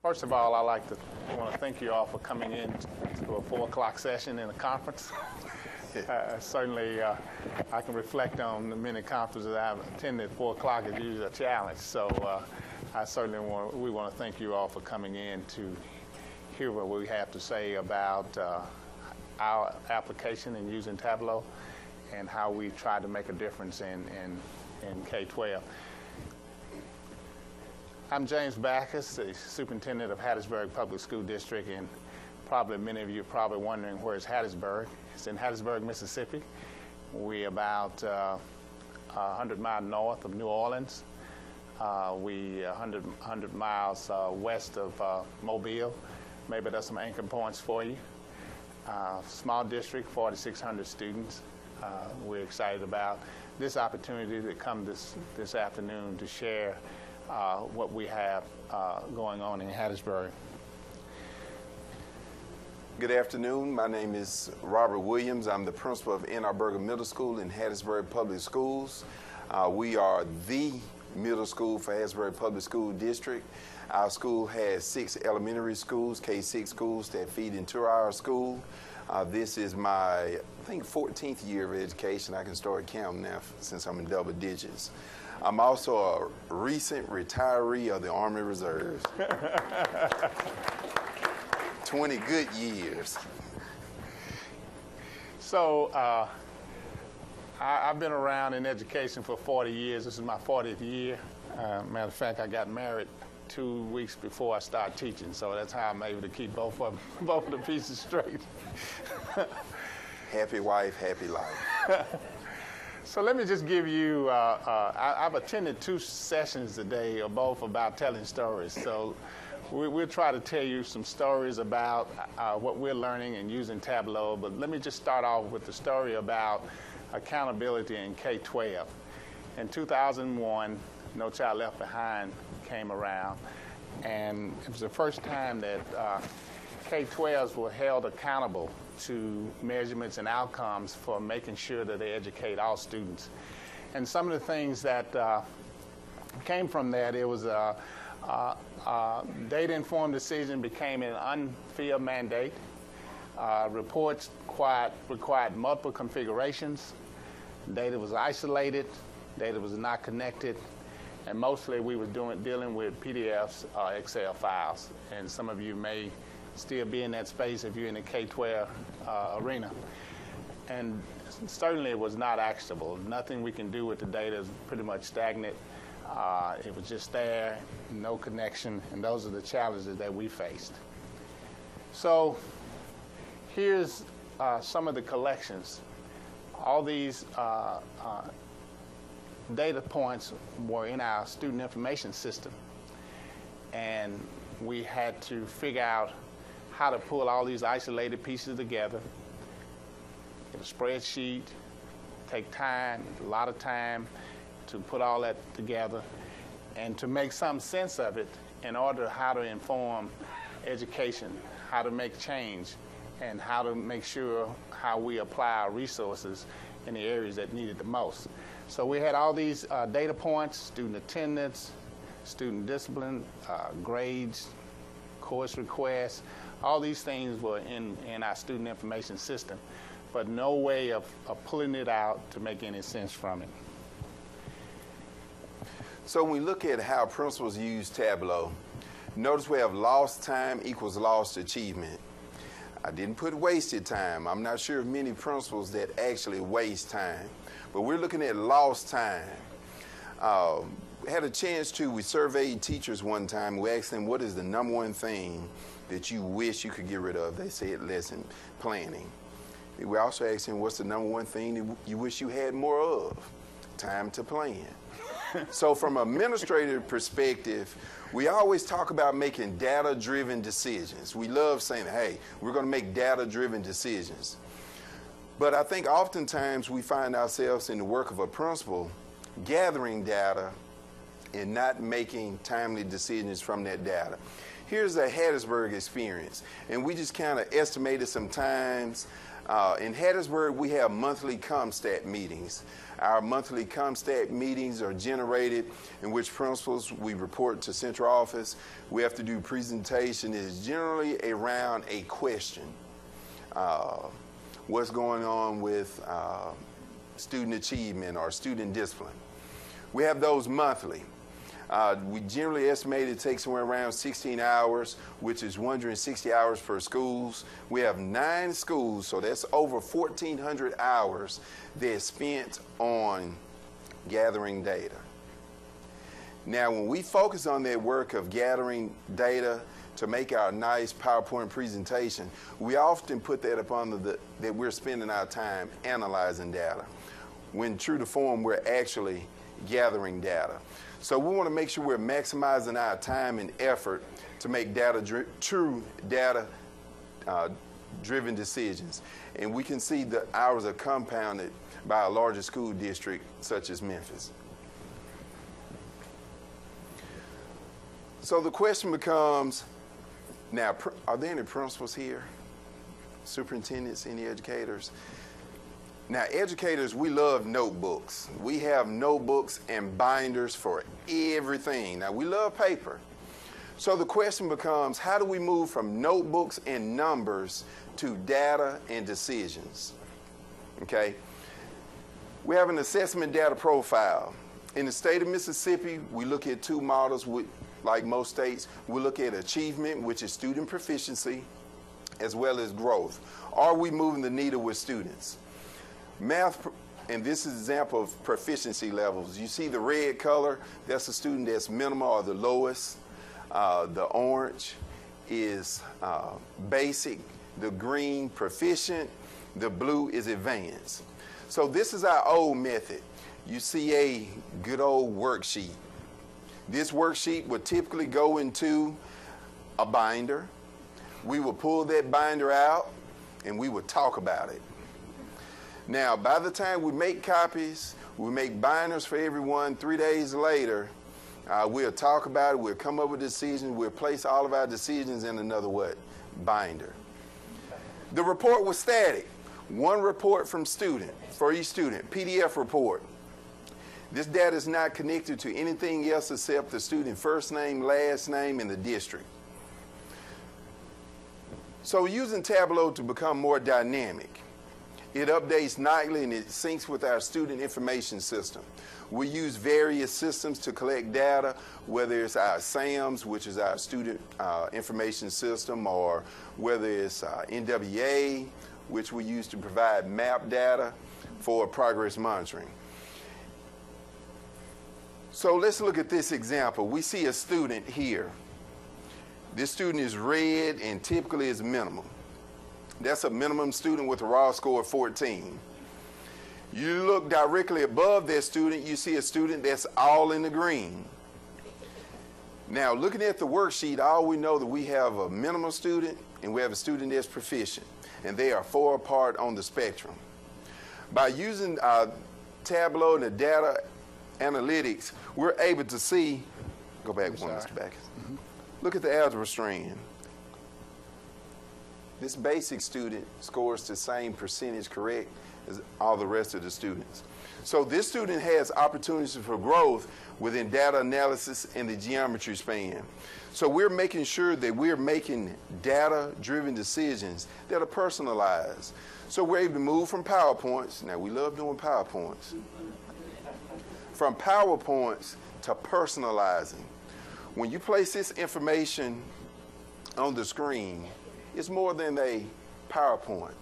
First of all, I want to thank you all for coming in to a 4 o'clock session in a conference. Certainly, I can reflect on the many conferences I've attended. 4 o'clock is usually a challenge, so we want to thank you all for coming in to hear what we have to say about our application and using Tableau and how we try to make a difference in K-12. I'm James Backus, the Superintendent of Hattiesburg Public School District, and probably many of you are probably wondering where's Hattiesburg. It's in Hattiesburg, Mississippi. We're about 100 miles north of New Orleans. We're 100 miles west of Mobile. Maybe there's some anchor points for you. Small district, 4,600 students. We're excited about this opportunity to come this afternoon to share what we have going on in Hattiesburg. Good afternoon. My name is Robert Williams. I'm the principal of Ann Arbor Middle School in Hattiesburg Public Schools. We are the middle school for Hattiesburg Public School District. Our school has 6 elementary schools, K-6 schools that feed into our school. This is my, I think, 14th year of education. I can start counting now since I'm in double digits. I'm also a recent retiree of the Army Reserves. 20 good years. So I've been around in education for 40 years. This is my 40th year. Matter of fact, I got married 2 weeks before I started teaching, so that's how I'm able to keep both of the pieces straight. Happy wife, happy life. So let me just give you, I've attended 2 sessions today, both about telling stories. So we'll try to tell you some stories about what we're learning and using Tableau, but let me just start off with the story about accountability in K-12. In 2001, No Child Left Behind came around, and it was the first time that K-12s were held accountable to measurements and outcomes for making sure that they educate all students. And some of the things that came from that, it was data-informed decision became an unfield mandate. Reports required multiple configurations. Data was isolated. Data was not connected. And mostly we were dealing with PDFs or Excel files. And some of you may still be in that space if you're in the K-12 arena. And certainly it was not actionable. Nothing we can do with the data is pretty much stagnant. It was just there, no connection, and those are the challenges that we faced. So here's some of the collections. All these data points were in our student information system, and we had to figure out how to pull all these isolated pieces together. Get a spreadsheet, take time, a lot of time to put all that together and to make some sense of it in order how to inform education, how to make change, and how to make sure how we apply our resources in the areas that need it the most. So we had all these data points: student attendance, student discipline, grades, course requests. All these things were in our student information system, but no way of pulling it out to make any sense from it. So when we look at how principals use Tableau, notice we have lost time equals lost achievement. I didn't put wasted time. I'm not sure of many principals that actually waste time, but we're looking at lost time. Had a chance we surveyed teachers one time. We asked them, what is the #1 thing that you wish you could get rid of? They said lesson planning. We also asked them, what's the #1 thing that you wish you had more of? Time to plan. So from an administrative perspective, we always talk about making data-driven decisions. We love saying, hey, we're going to make data-driven decisions. But I think oftentimes we find ourselves in the work of a principal gathering data and not making timely decisions from that data. Here's the Hattiesburg experience, and we just kind of estimated some times. In Hattiesburg, we have monthly ComStat meetings. Our monthly ComStat meetings are generated in which principals, we report to central office. We have to do presentation. It's generally around a question. What's going on with student achievement or student discipline. We have those monthly. We generally estimate it takes somewhere around 16 hours, which is 160 hours per schools. We have 9 schools, so that's over 1,400 hours that's spent on gathering data. Now, when we focus on that work of gathering data to make our nice PowerPoint presentation, we often put that up under that we're spending our time analyzing data, when true to form, we're actually gathering data. So we want to make sure we're maximizing our time and effort to make true data-driven decisions. And we can see the hours are compounded by a larger school district such as Memphis. So the question becomes, now, are there any principals here? Superintendents, any educators? Now, educators, we love notebooks. We have notebooks and binders for everything. Now, we love paper. So the question becomes, how do we move from notebooks and numbers to data and decisions? Okay? We have an assessment data profile. In the state of Mississippi, we look at 2 models. Like most states, we look at achievement, which is student proficiency, as well as growth. Are we moving the needle with students? Math, and this is an example of proficiency levels. You see the red color, that's a student that's minimal or the lowest. The orange is basic, the green proficient, the blue is advanced. So this is our old method. You see a good old worksheet. This worksheet would typically go into a binder. We would pull that binder out and we would talk about it. Now, by the time we make copies, we make binders for everyone. 3 days later, we'll talk about it, we'll come up with a decision, we'll place all of our decisions in another what? Binder. The report was static. 1 report from student, for each student, PDF report. This data is not connected to anything else except the student first name, last name, and the district. So using Tableau to become more dynamic, it updates nightly and it syncs with our student information system. We use various systems to collect data, whether it's our SAMS, which is our student information system, or whether it's NWA, which we use to provide map data for progress monitoring. So let's look at this example. We see a student here. This student is red and typically is minimum. That's a minimum student with a raw score of 14. You look directly above that student, you see a student that's all in the green. Now, looking at the worksheet, all we know that we have a minimum student and we have a student that's proficient, and they are 4 apart on the spectrum. By using Tableau and the data analytics, we're able to see, go back one, Mr. Back. Look at the algebra strand. This basic student scores the same percentage correct as all the rest of the students. So this student has opportunities for growth within data analysis and the geometry span. So we're making sure that we're making data-driven decisions that are personalized. So we're able to move from PowerPoints. Now, we love doing PowerPoints. From PowerPoints to personalizing. When you place this information on the screen, it's more than a PowerPoint.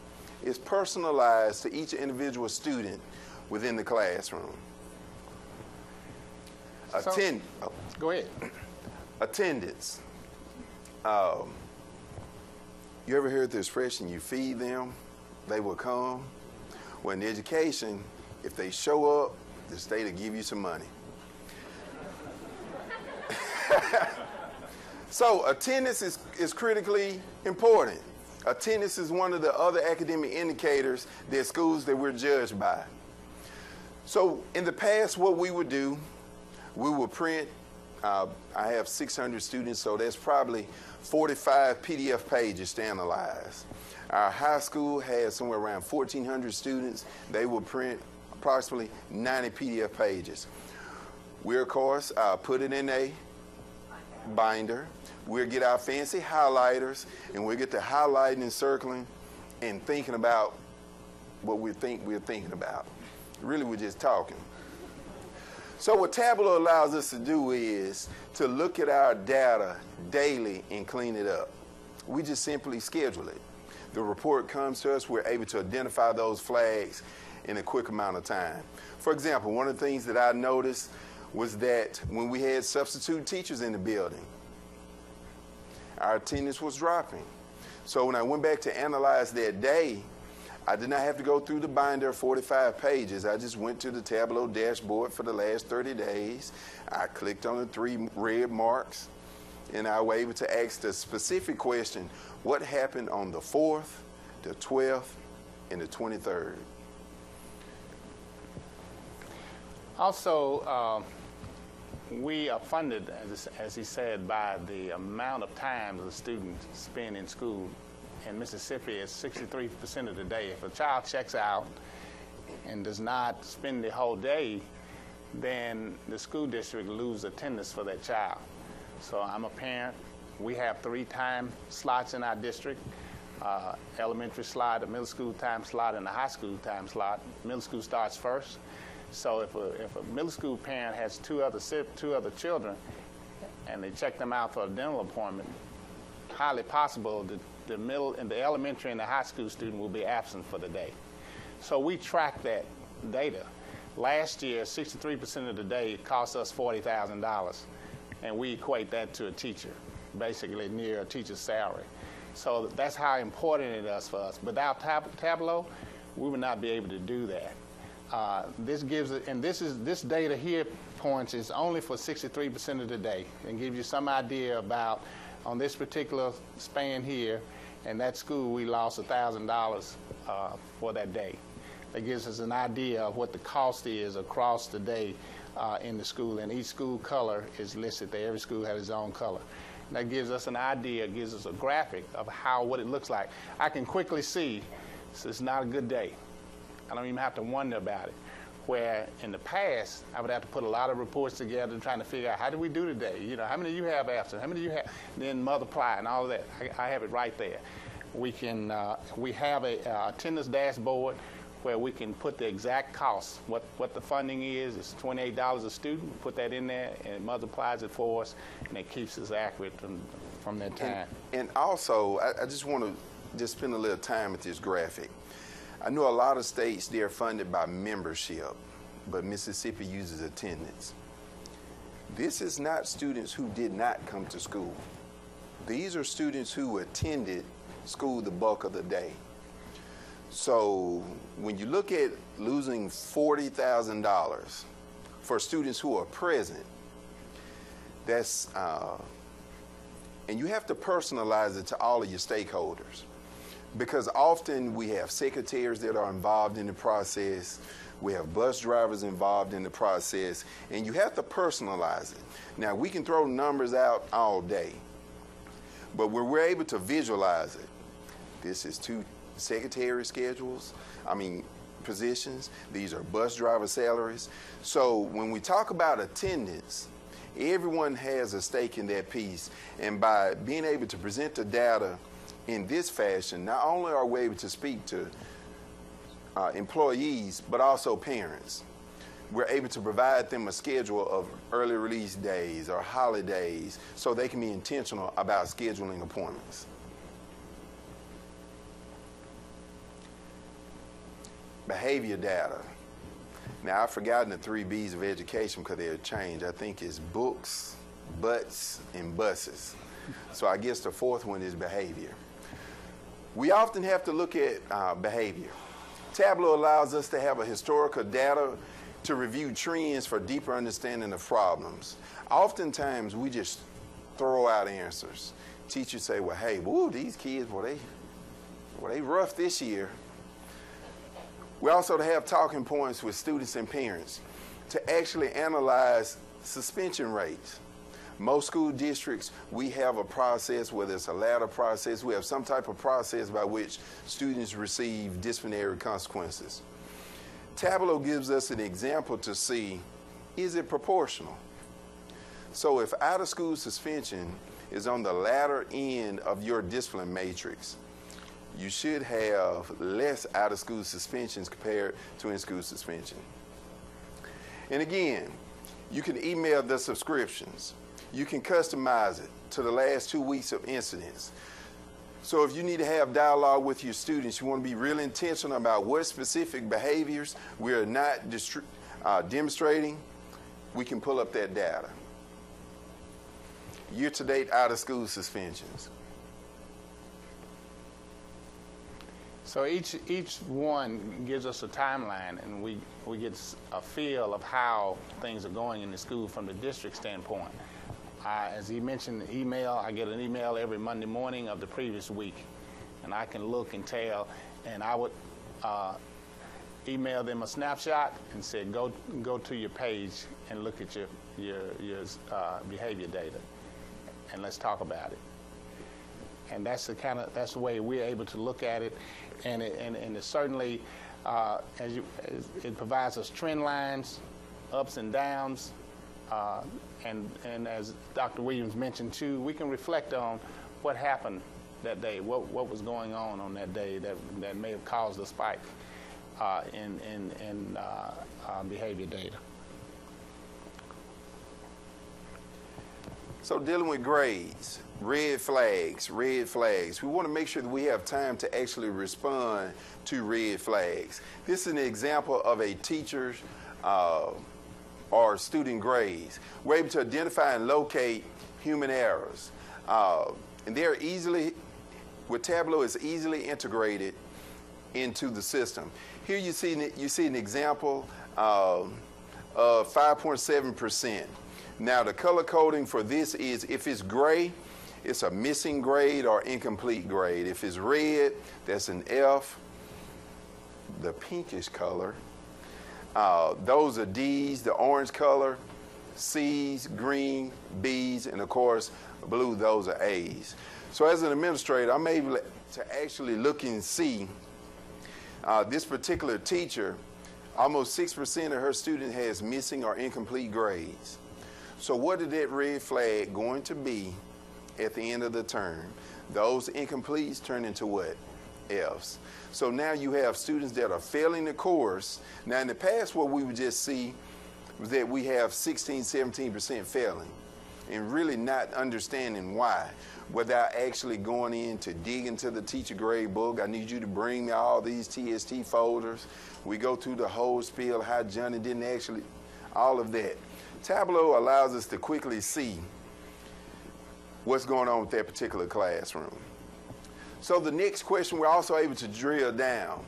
It's personalized to each individual student within the classroom. Go ahead. Attendance. You ever heard the expression, you feed them, they will come? Well, in education, if they show up, the state will give you some money. So attendance is critically important. Attendance is one of the other academic indicators that schools that we're judged by. So in the past, what we would do, we would print I have 600 students, so that's probably 45 PDF pages to analyze. Our high school has somewhere around 1,400 students. They will print approximately 90 PDF pages. We, of course, put it in a binder. We'll get our fancy highlighters, and we'll get to highlighting and circling and thinking about what we think we're thinking about. Really, we're just talking. So what Tableau allows us to do is to look at our data daily and clean it up. We just simply schedule it. The report comes to us, we're able to identify those flags in a quick amount of time. For example, one of the things that I noticed was that when we had substitute teachers in the building, our attendance was dropping. So when I went back to analyze that day, I did not have to go through the binder of 45 pages. I just went to the Tableau dashboard for the last 30 days. I clicked on the 3 red marks, and I was able to ask the specific question, what happened on the 4th, the 12th, and the 23rd? Also, we are funded, as he said, by the amount of time the students spend in school. In Mississippi, it's 63% of the day. If a child checks out and does not spend the whole day, then the school district loses attendance for that child. So I'm a parent. We have 3 time slots in our district, elementary slot, a middle school time slot, and a high school time slot. Middle school starts first. So if a middle school parent has two other children and they check them out for a dental appointment, highly possible that the elementary and the high school student will be absent for the day. So we track that data. Last year, 63% of the day cost us $40,000, and we equate that to a teacher, basically near a teacher's salary. So that's how important it is for us. Without Tableau, we would not be able to do that. This gives it, and this data here points is only for 63% of the day, and gives you some idea about on this particular span here, and that school we lost $1,000 for that day. That gives us an idea of what the cost is across the day in the school, and each school color is listed there. Every school has its own color. And that gives us an idea, gives us a graphic of what it looks like. I can quickly see it's not a good day. I don't even have to wonder about it. Where in the past, I would have to put a lot of reports together trying to figure out how did we do today? You know, how many do you have absent? How many do you have? And then multiply and all of that. I have it right there. We have a attendance dashboard where we can put the exact cost, what the funding is. It's $28 a student. Put that in there, and it multiplies it for us, and it keeps us accurate from that time. And also, I just want to just spend a little time with this graphic. I know a lot of states, they're funded by membership, but Mississippi uses attendance. This is not students who did not come to school. These are students who attended school the bulk of the day. So when you look at losing $40,000 for students who are present, that's, and you have to personalize it to all of your stakeholders. Because often we have secretaries that are involved in the process, we have bus drivers involved in the process, and you have to personalize it. Now, we can throw numbers out all day, but when we're able to visualize it, this is 2 secretary positions, these are bus driver salaries. So when we talk about attendance, everyone has a stake in that piece, and by being able to present the data in this fashion, not only are we able to speak to employees, but also parents. We're able to provide them a schedule of early release days or holidays so they can be intentional about scheduling appointments. Behavior data. Now, I've forgotten the 3 B's of education because they're changed. I think it's books, butts, and buses. So I guess the 4th one is behavior. We often have to look at behavior. Tableau allows us to have a historical data to review trends for deeper understanding of problems. Oftentimes, we just throw out answers. Teachers say, well, hey, woo, these kids, they rough this year. We also have talking points with students and parents to actually analyze suspension rates. Most school districts, we have a process, whether it's a ladder process, we have some type of process by which students receive disciplinary consequences. Tableau gives us an example to see, is it proportional? So if out-of-school suspension is on the latter end of your discipline matrix, you should have less out-of-school suspensions compared to in-school suspension. And again, you can email the subscriptions. You can customize it to the last 2 weeks of incidents. So if you need to have dialogue with your students, you want to be really intentional about what specific behaviors we are not demonstrating, we can pull up that data. Year-to-date out-of-school suspensions. So each one gives us a timeline, and we get a feel of how things are going in the school from the district standpoint. As he mentioned, the email, I get an email every Monday morning of the previous week, and I can look and tell, and I would email them a snapshot and say, go to your page and look at your behavior data, and let's talk about it. And that's the way we're able to look at it, and it certainly it provides us trend lines, ups and downs, and as Dr. Williams mentioned too, we can reflect on what happened that day, what was going on that day that may have caused a spike in behavior data. So dealing with grades, red flags. We want to make sure that we have time to actually respond to red flags. This is an example of a teacher's or student grades. We're able to identify and locate human errors. And they're easily, with Tableau, is easily integrated into the system. Here you see an example of 5.7%. Now the color coding for this is, if it's gray, it's a missing grade or incomplete grade. If it's red, that's an F. The pinkish color, those are D's, the orange color, C's, green, B's, and of course, blue, those are A's. So as an administrator, I'm able to actually look and see this particular teacher, almost 6% of her student has missing or incomplete grades. So what is that red flag going to be at the end of the term? Those incompletes turn into what? F's. So now you have students that are failing the course. Now in the past, what we would just see was that we have 16, 17% failing and really not understanding why, without actually going in to dig into the teacher grade book. I need you to bring me all these TST folders. We go through the whole spiel, how Johnny didn't actually, all of that. Tableau allows us to quickly see what's going on with that particular classroom. So the next question, we're also able to drill down.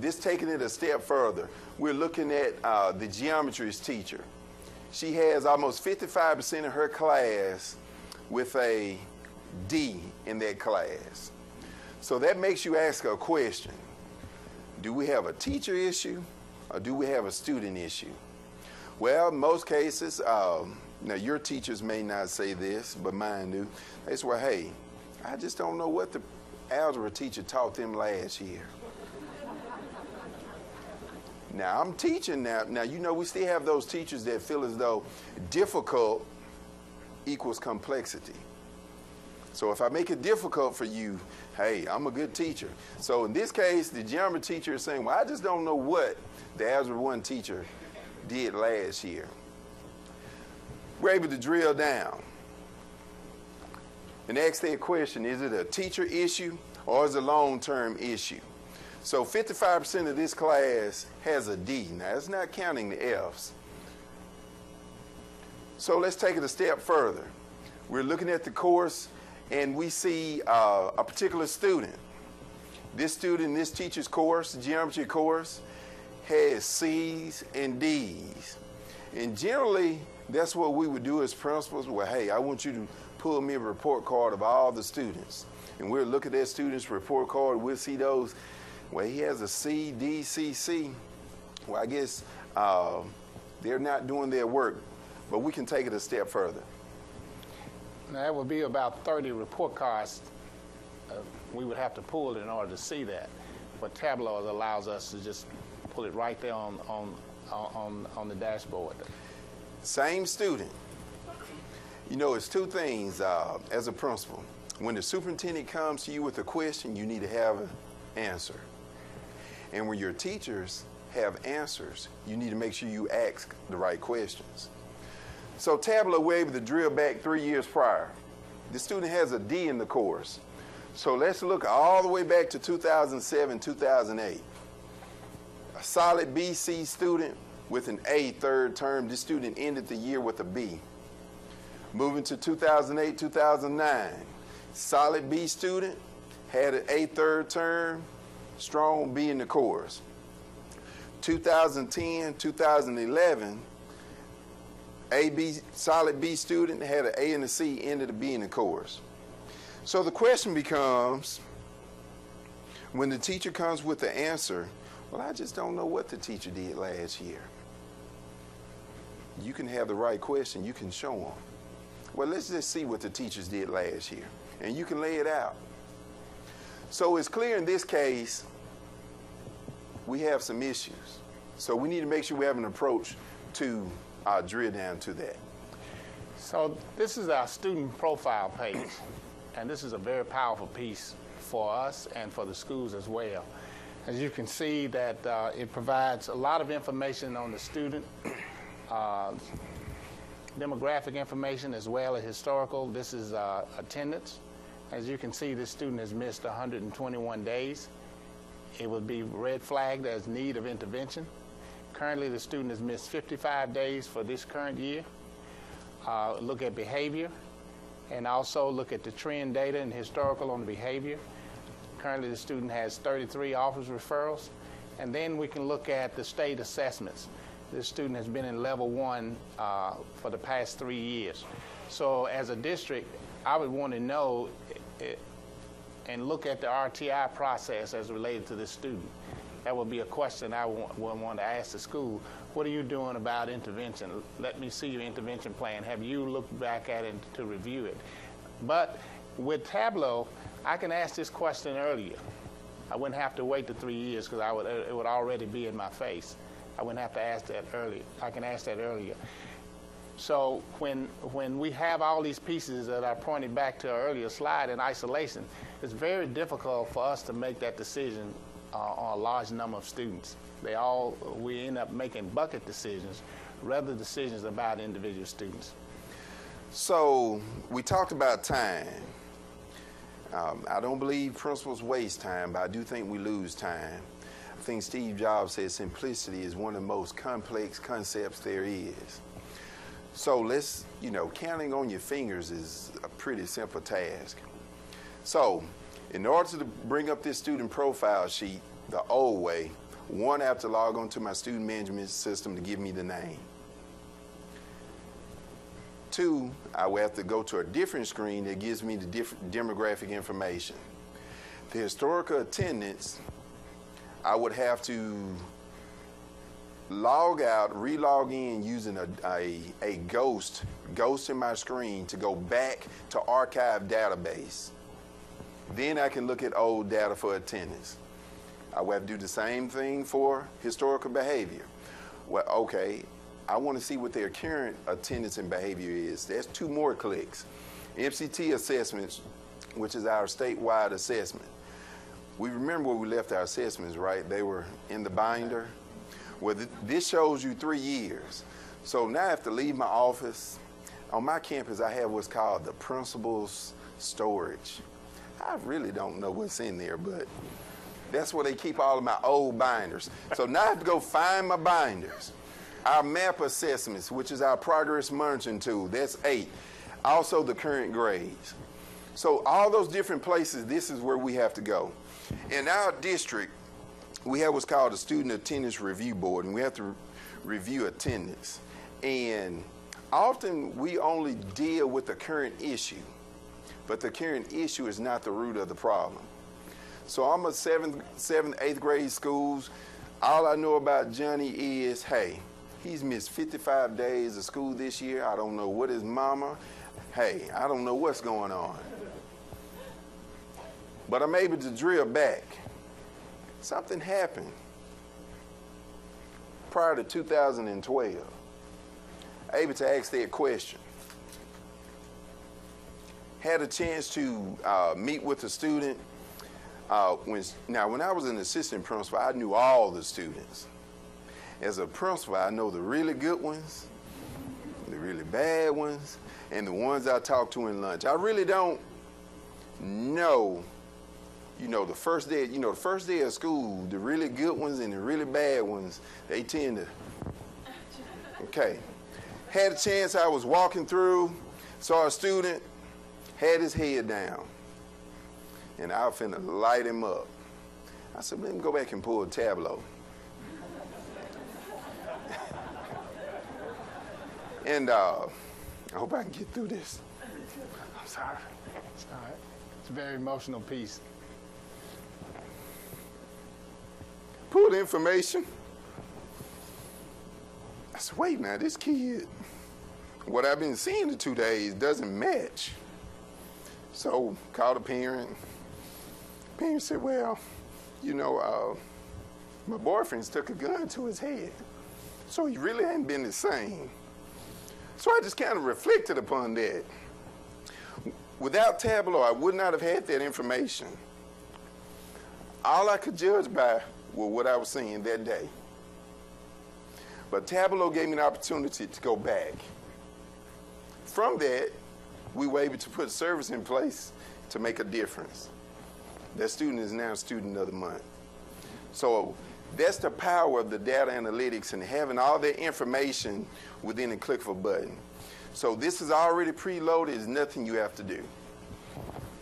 This taking it a step further, we're looking at the geometry's teacher. She has almost 55% of her class with a D in that class. So that makes you ask a question. Do we have a teacher issue or do we have a student issue? Well, in most cases, now your teachers may not say this, but mine do. They say, well, hey, I just don't know what the algebra teacher taught them last year. Now, I'm teaching now. Now, you know, we still have those teachers that feel as though difficult equals complexity. So if I make it difficult for you, hey, I'm a good teacher. So in this case, the geometry teacher is saying, well, I just don't know what the Algebra 1 teacher did last year. We're able to drill down and ask that question, is it a teacher issue or is it a long-term issue? So 55% of this class has a D. Now, it's not counting the F's. So let's take it a step further. We're looking at the course and we see a particular student. This student in this teacher's course, geometry course, has C's and D's. And generally, that's what we would do as principals. Well, hey, I want you to pull me a report card of all the students. And we'll look at that student's report card. We'll see those. Well, he has a C, D, C, C. Well, I guess they're not doing their work. But we can take it a step further. Now, that would be about 30 report cards we would have to pull in order to see that. But Tableau allows us to just pull it right there on the dashboard. Same student. You know, it's two things as a principal. When the superintendent comes to you with a question, you need to have an answer. And when your teachers have answers, you need to make sure you ask the right questions. So Tableau, we're able to drill back 3 years prior. The student has a D in the course. So let's look all the way back to 2007, 2008. A solid BC student with an A third term. This student ended the year with a B. Moving to 2008, 2009. Solid B student, had an A third term, strong B in the course. 2010, 2011, solid B student, had an A and a C, ended a B in the course. So the question becomes, when the teacher comes with the answer, well, I just don't know what the teacher did last year. You can have the right question, you can show them. Well, let's just see what the teachers did last year, and you can lay it out. So it's clear in this case, we have some issues. So we need to make sure we have an approach to drill down to that. So this is our student profile page, and this is a very powerful piece for us and for the schools as well. As you can see that it provides a lot of information on the student, demographic information as well as historical. This is attendance. As you can see, this student has missed 121 days. It would be red flagged as need of intervention. Currently, the student has missed 55 days for this current year. Look at behavior, and also look at the trend data and historical on the behavior. Currently, the student has 33 office referrals. And then we can look at the state assessments. This student has been in level 1 for the past 3 years. So as a district, I would want to know and look at the RTI process as related to this student. That would be a question I would want to ask the school. What are you doing about intervention? Let me see your intervention plan. Have you looked back at it to review it? But with Tableau, I can ask this question earlier. I wouldn't have to wait the 3 years because it would already be in my face. I wouldn't have to ask that earlier. I can ask that earlier. So when we have all these pieces that I pointed back to an earlier slide in isolation, it's very difficult for us to make that decision on a large number of students. We end up making bucket decisions rather than decisions about individual students. So we talked about time. I don't believe principals waste time, but I do think we lose time. I think Steve Jobs said simplicity is one of the most complex concepts there is. So counting on your fingers is a pretty simple task. So in order to bring up this student profile sheet the old way, one, I have to log on to my student management system to give me the name. Two, I will have to go to a different screen that gives me the different demographic information. The historical attendance, I would have to log out, re-log in using a ghost in my screen to go back to archive database. Then I can look at old data for attendance. I will have to do the same thing for historical behavior. Well, okay, I want to see what their current attendance and behavior is. That's 2 more clicks. MCT assessments, which is our statewide assessment. We remember where we left our assessments, right? They were in the binder. Well, this shows you 3 years. So now I have to leave my office. On my campus, I have what's called the principal's storage. I really don't know what's in there, but that's where they keep all of my old binders. So now I have to go find my binders. Our map assessments, which is our progress monitoring tool, that's 8. Also the current grades. So all those different places, this is where we have to go. In our district, we have what's called a student attendance review board, and we have to review attendance. And often we only deal with the current issue, but the current issue is not the root of the problem. So I'm a 7th, 8th grade schools. All I know about Johnny is, hey, he's missed 55 days of school this year. I don't know what his mama, hey, I don't know what's going on. But I'm able to drill back. Something happened prior to 2012. Able to ask that question. Had a chance to meet with a student. When I was an assistant principal, I knew all the students. As a principal, I know the really good ones, the really bad ones, and the ones I talk to in lunch. I really don't know, the first day of school, the really good ones and the really bad ones, they tend to, okay. Had a chance, I was walking through, saw a student, had his head down, and I was finna light him up. I said, let me go back and pull a Tableau. And I hope I can get through this. I'm sorry. It's all right. It's a very emotional piece. Pull the information. I said, wait now, this kid, what I've been seeing the 2 days doesn't match. So called a parent. Parent said, well, my boyfriend's took a gun to his head. So he really ain't been the same. So I just kind of reflected upon that. Without Tableau, I would not have had that information. All I could judge by was what I was seeing that day. But Tableau gave me an opportunity to go back. From that, we were able to put service in place to make a difference. That student is now student of the month. So that's the power of the data analytics and having all that information within a click of a button. So this is already preloaded. There's nothing you have to do.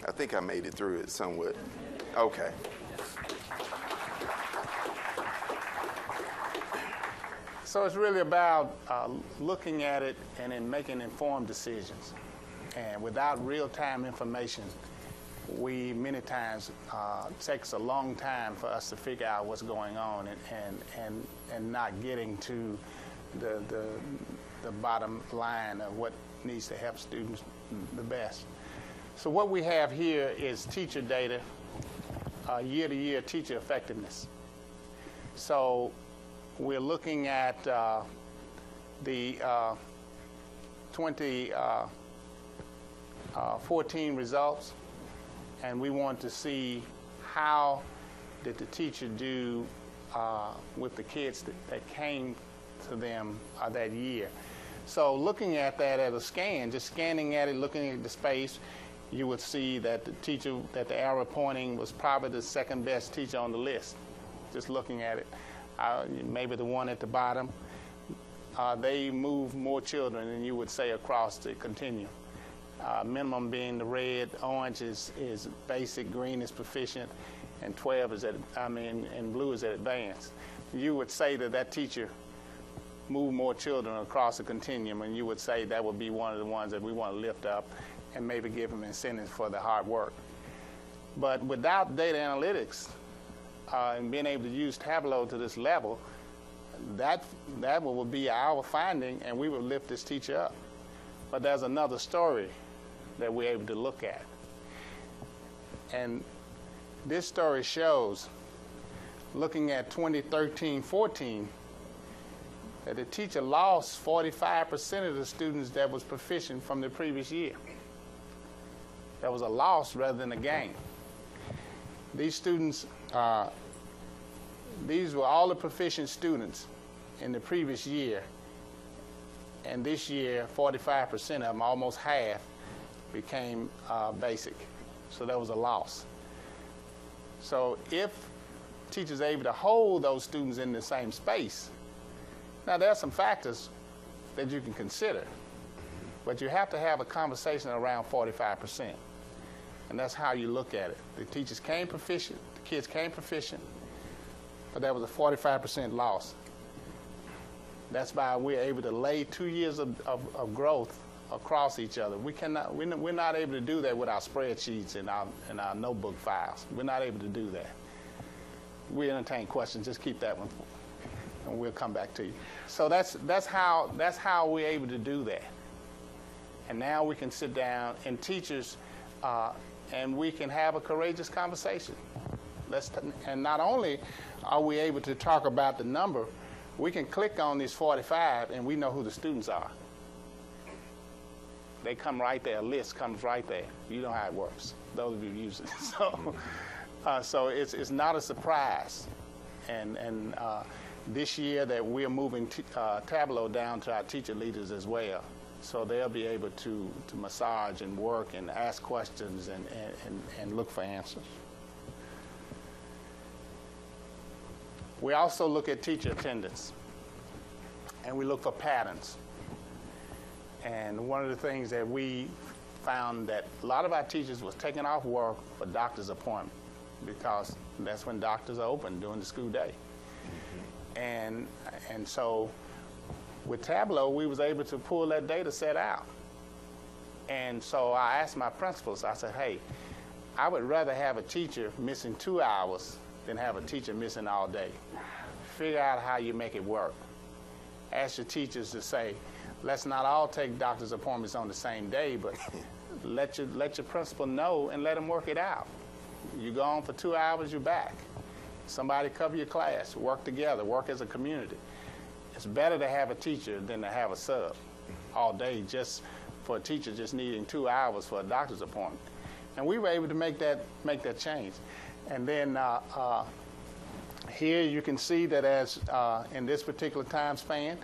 I think I made it through it somewhat. Okay. So it's really about looking at it and then making informed decisions. And without real-time information, we many times takes a long time for us to figure out what's going on and not getting to the bottom line of what needs to help students the best. So what we have here is teacher data, year-to-year teacher effectiveness. So we're looking at the 2014 results, and we want to see how did the teacher do with the kids that came to them that year. So looking at that at a scan, just scanning at it, looking at the space, you would see that the teacher, that the arrow pointing was probably the second best teacher on the list, just looking at it. Maybe the one at the bottom, they move more children than you would say across the continuum. Minimum being the red, orange is basic, green is proficient, and 12 is and blue is at advanced. You would say that teacher moved more children across the continuum, and you would say that would be one of the ones that we want to lift up and maybe give them incentives for the hard work. But without data analytics and being able to use Tableau to this level, that will be our finding, and we will lift this teacher up. But there's another story that we're able to look at. And this story shows, looking at 2013-14, that the teacher lost 45% of the students that was proficient from the previous year. That was a loss rather than a gain. These students, these were all the proficient students in the previous year, and this year 45% of them, almost half, became basic. So that was a loss. So if teachers are able to hold those students in the same space, now there are some factors that you can consider, but you have to have a conversation around 45%. And that's how you look at it. The teachers came proficient, the kids came proficient, but that was a 45% loss. That's why we're able to lay 2 years of growth across each other. We're not able to do that with our spreadsheets and our notebook files. We're not able to do that. We entertain questions. Just keep that one, and we'll come back to you. So that's how we're able to do that. And now we can sit down and teachers, and we can have a courageous conversation. And not only are we able to talk about the number, we can click on these 45 and we know who the students are. They come right there, a list comes right there. You know how it works, those of you who use it. So it's not a surprise. And this year that we're moving Tableau down to our teacher leaders as well. So they'll be able to massage and work and ask questions and look for answers. We also look at teacher attendance, and we look for patterns. And one of the things that we found that a lot of our teachers was taking off work for doctor's appointment, because that's when doctors are open during the school day. And so with Tableau, we was able to pull that data set out. And so I asked my principals, I said, hey, I would rather have a teacher missing 2 hours than have a teacher missing all day. Figure out how you make it work. Ask your teachers to say, let's not all take doctor's appointments on the same day, but let your principal know and let them work it out. You go on for 2 hours, you're back. Somebody cover your class, work together, work as a community. It's better to have a teacher than to have a sub all day just for a teacher just needing 2 hours for a doctor's appointment. And we were able to make that change. And then here you can see that as in this particular time span,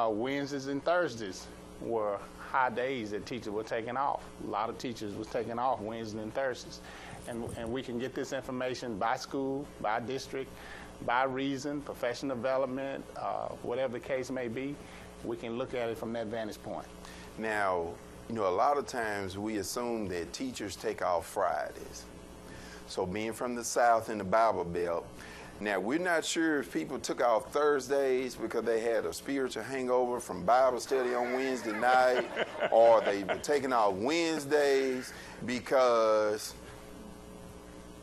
Wednesdays and Thursdays were high days that teachers were taking off. A lot of teachers was taking off Wednesdays and Thursdays. And we can get this information by school, by district, by reason, professional development, whatever the case may be. We can look at it from that vantage point. Now, a lot of times we assume that teachers take off Fridays. So being from the South in the Bible Belt, now we're not sure if people took off Thursdays because they had a spiritual hangover from Bible study on Wednesday night, or they were taking off Wednesdays because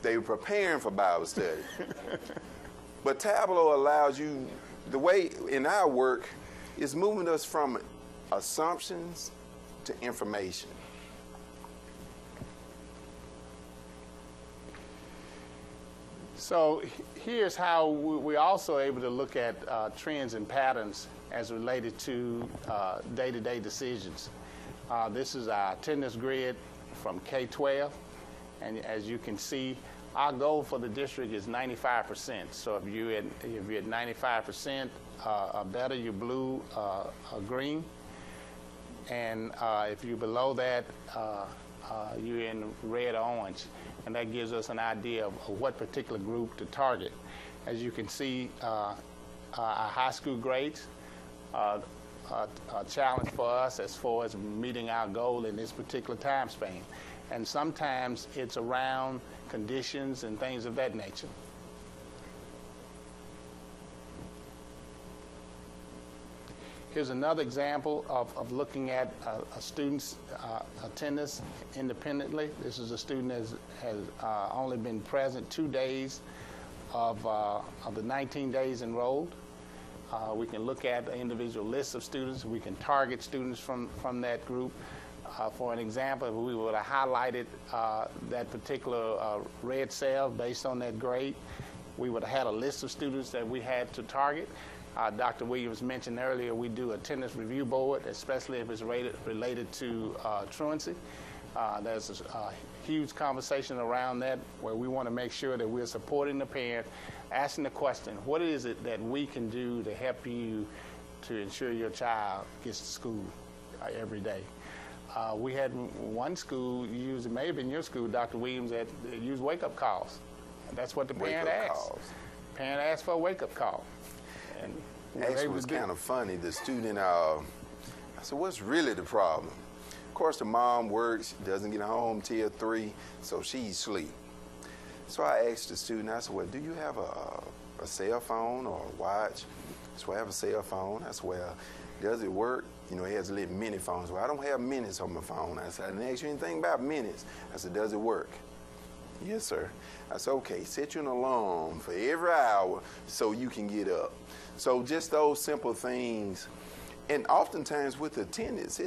they were preparing for Bible study. But Tableau allows you, the way in our work, is moving us from assumptions to information. So here's how we're also able to look at trends and patterns as related to day-to-day decisions. This is our attendance grid from K-12, and as you can see, our goal for the district is 95%. So if you're at 95% or better, you're blue or green. And if you're below that, you're in red or orange. And that gives us an idea of what particular group to target. As you can see, our high school grades are a challenge for us as far as meeting our goal in this particular time span. And sometimes it's around conditions and things of that nature. Here's another example of looking at a student's attendance independently. This is a student that has only been present 2 days of the 19 days enrolled. We can look at the individual list of students. We can target students from that group. For an example, if we would have highlighted that particular red cell based on that grade, we would have had a list of students that we had to target. Dr. Williams mentioned earlier, we do attendance review board, especially if it's related to truancy. There's a huge conversation around that where we want to make sure that we're supporting the parent, asking the question, what is it that we can do to help you to ensure your child gets to school every day? We had one school, it may have been your school, Dr. Williams, that used wake-up calls. That's what the parent asked. Parent asked for a wake-up call. And actually, it was kind of funny. The student, I said, what's really the problem? Of course, the mom works, doesn't get home till 3, so she's asleep. So I asked the student, I said, well, do you have a cell phone or a watch? So I have a cell phone. I said, well, does it work? He has little mini phones. Well, I don't have minutes on my phone. I said, I didn't ask you anything about minutes. I said, does it work? Yes, sir. I said, okay, set you an alarm for every hour so you can get up. So just those simple things. And oftentimes with attendance,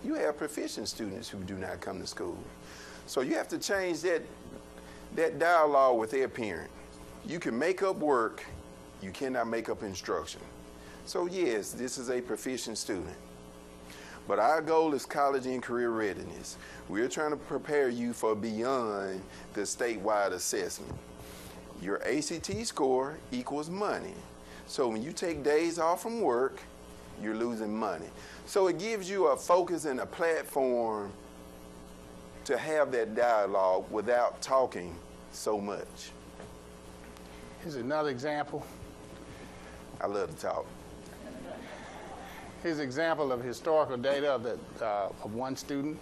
you have proficient students who do not come to school. So you have to change that dialogue with their parent. You can make up work, you cannot make up instruction. So yes, this is a proficient student. But our goal is college and career readiness. We're trying to prepare you for beyond the statewide assessment. Your ACT score equals money. So when you take days off from work, you're losing money. So it gives you a focus and a platform to have that dialogue without talking so much. Here's another example. I love to talk. Here's an example of historical data of one student.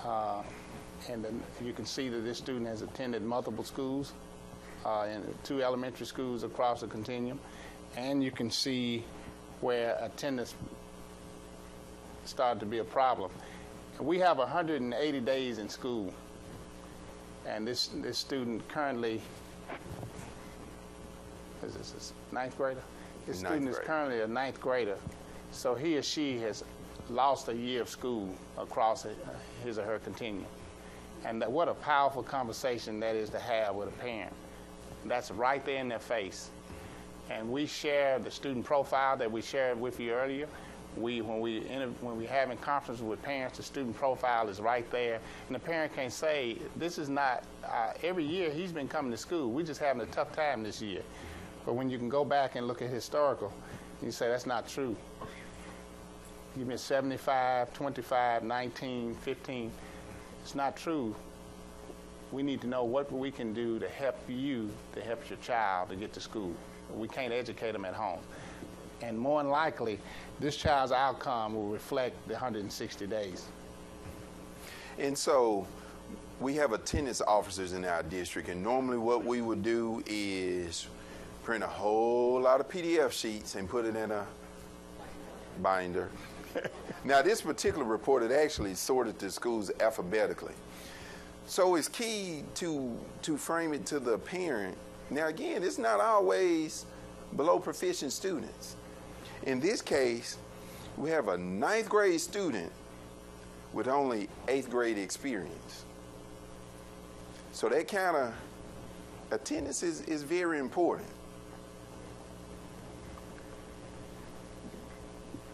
You can see that this student has attended multiple schools in 2 elementary schools across the continuum. And you can see where attendance started to be a problem. We have 180 days in school. And this student currently, is this a 9th grader? This student is currently a 9th grader. So he or she has lost a year of school across his or her continuum. And what a powerful conversation that is to have with a parent. That's right there in their face. And we share the student profile that we shared with you earlier. When we having conferences with parents, the student profile is right there. And the parent can say, this is not, every year he's been coming to school. We're just having a tough time this year. But when you can go back and look at historical, you say that's not true. You've been 75, 25, 19, 15. It's not true. We need to know what we can do to help you, to help your child to get to school. We can't educate them at home. And more than likely, this child's outcome will reflect the 160 days. And so we have attendance officers in our district, and normally what we would do is print a whole lot of PDF sheets and put it in a binder. Now, this particular report, it actually sorted the schools alphabetically. So it's key to frame it to the parent. Now, again, it's not always below proficient students. In this case, we have a 9th grade student with only 8th grade experience. So that kind of attendance is very important.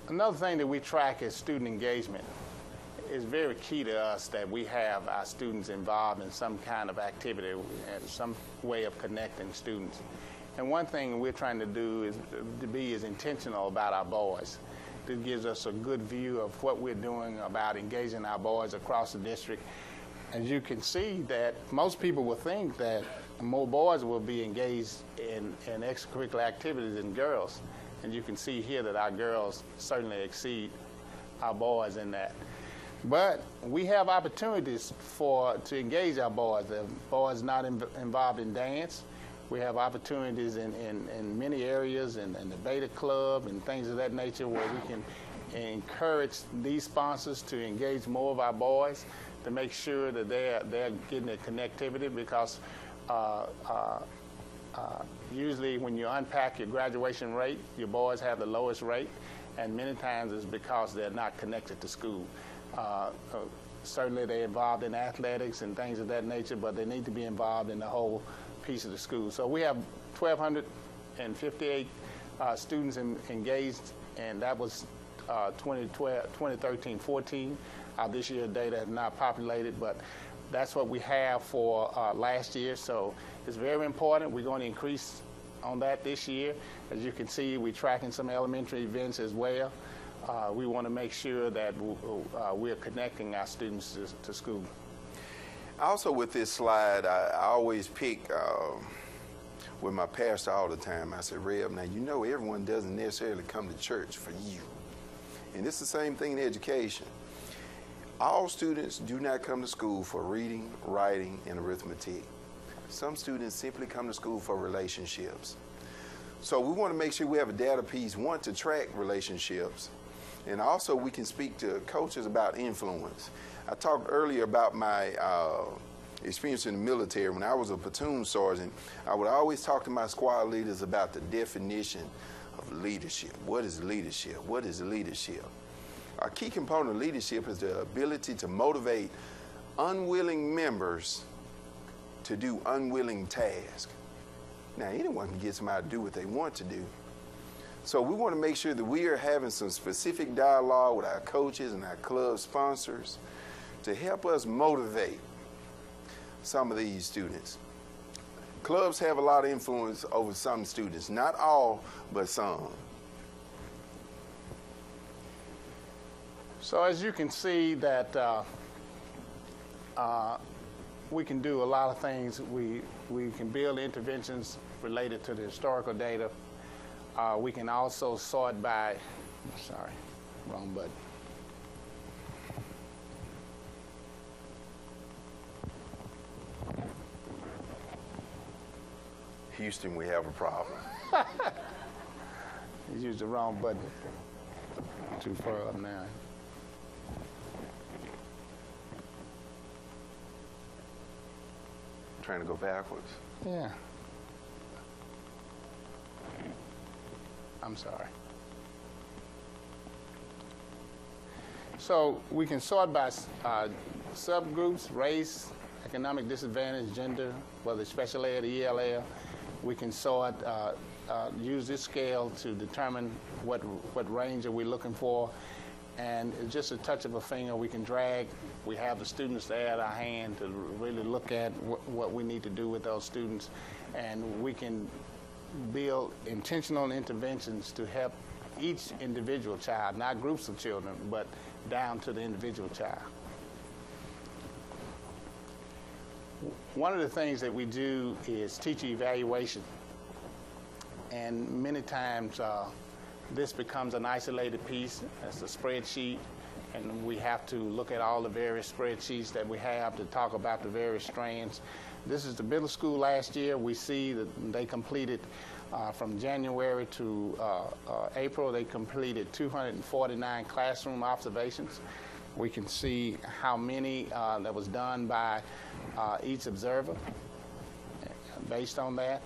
Another thing that we track is student engagement. It's very key to us that we have our students involved in some kind of activity and some way of connecting students. And one thing we're trying to do is to be as intentional about our boys. This gives us a good view of what we're doing about engaging our boys across the district. As you can see that most people will think that more boys will be engaged in extracurricular activities than girls. And you can see here that our girls certainly exceed our boys in that. But we have opportunities to engage our boys. The boys not involved in dance. We have opportunities in many areas, in the Beta Club and things of that nature, where we can encourage these sponsors to engage more of our boys to make sure that they're getting the connectivity, because usually when you unpack your graduation rate, your boys have the lowest rate, and many times it's because they're not connected to school. Certainly they're involved in athletics and things of that nature, but they need to be involved in the whole piece of the school. So we have 1,258 students engaged, and that was 2013-14. This year data is not populated, but that's what we have for last year. So it's very important. We're going to increase on that this year. As you can see, we're tracking some elementary events as well. We want to make sure that we're connecting our students to school. Also with this slide, I always pick with my pastor all the time. I said, Reb, now you know everyone doesn't necessarily come to church for you. And it's the same thing in education. All students do not come to school for reading, writing, and arithmetic. Some students simply come to school for relationships. So we want to make sure we have a data piece, one, to track relationships, and also we can speak to coaches about influence. I talked earlier about my experience in the military. When I was a platoon sergeant, I would always talk to my squad leaders about the definition of leadership. What is leadership? What is leadership? A key component of leadership is the ability to motivate unwilling members to do unwilling tasks. Now, anyone can get somebody to do what they want to do. So we want to make sure that we are having some specific dialogue with our coaches and our club sponsors to help us motivate some of these students. Clubs have a lot of influence over some students, not all, but some. So as you can see that we can do a lot of things. We can build interventions related to the historical data. We can also sort by, sorry, wrong button. Houston, we have a problem. You used the wrong button. Too far up now. Trying to go backwards. Yeah. I'm sorry. So we can sort by subgroups, race, economic disadvantage, gender, whether it's special ed or ELL. We can sort, use this scale to determine what range are we looking for. And it's just a touch of a finger, we can drag. We have the students there at our hand to really look at what we need to do with those students. And we can build intentional interventions to help each individual child, not groups of children, but down to the individual child. One of the things that we do is teacher evaluation. And many times this becomes an isolated piece. It's a spreadsheet, and we have to look at all the various spreadsheets that we have to talk about the various strands. This is the middle school last year. We see that they completed from January to April, they completed 249 classroom observations. We can see how many that was done by each observer based on that.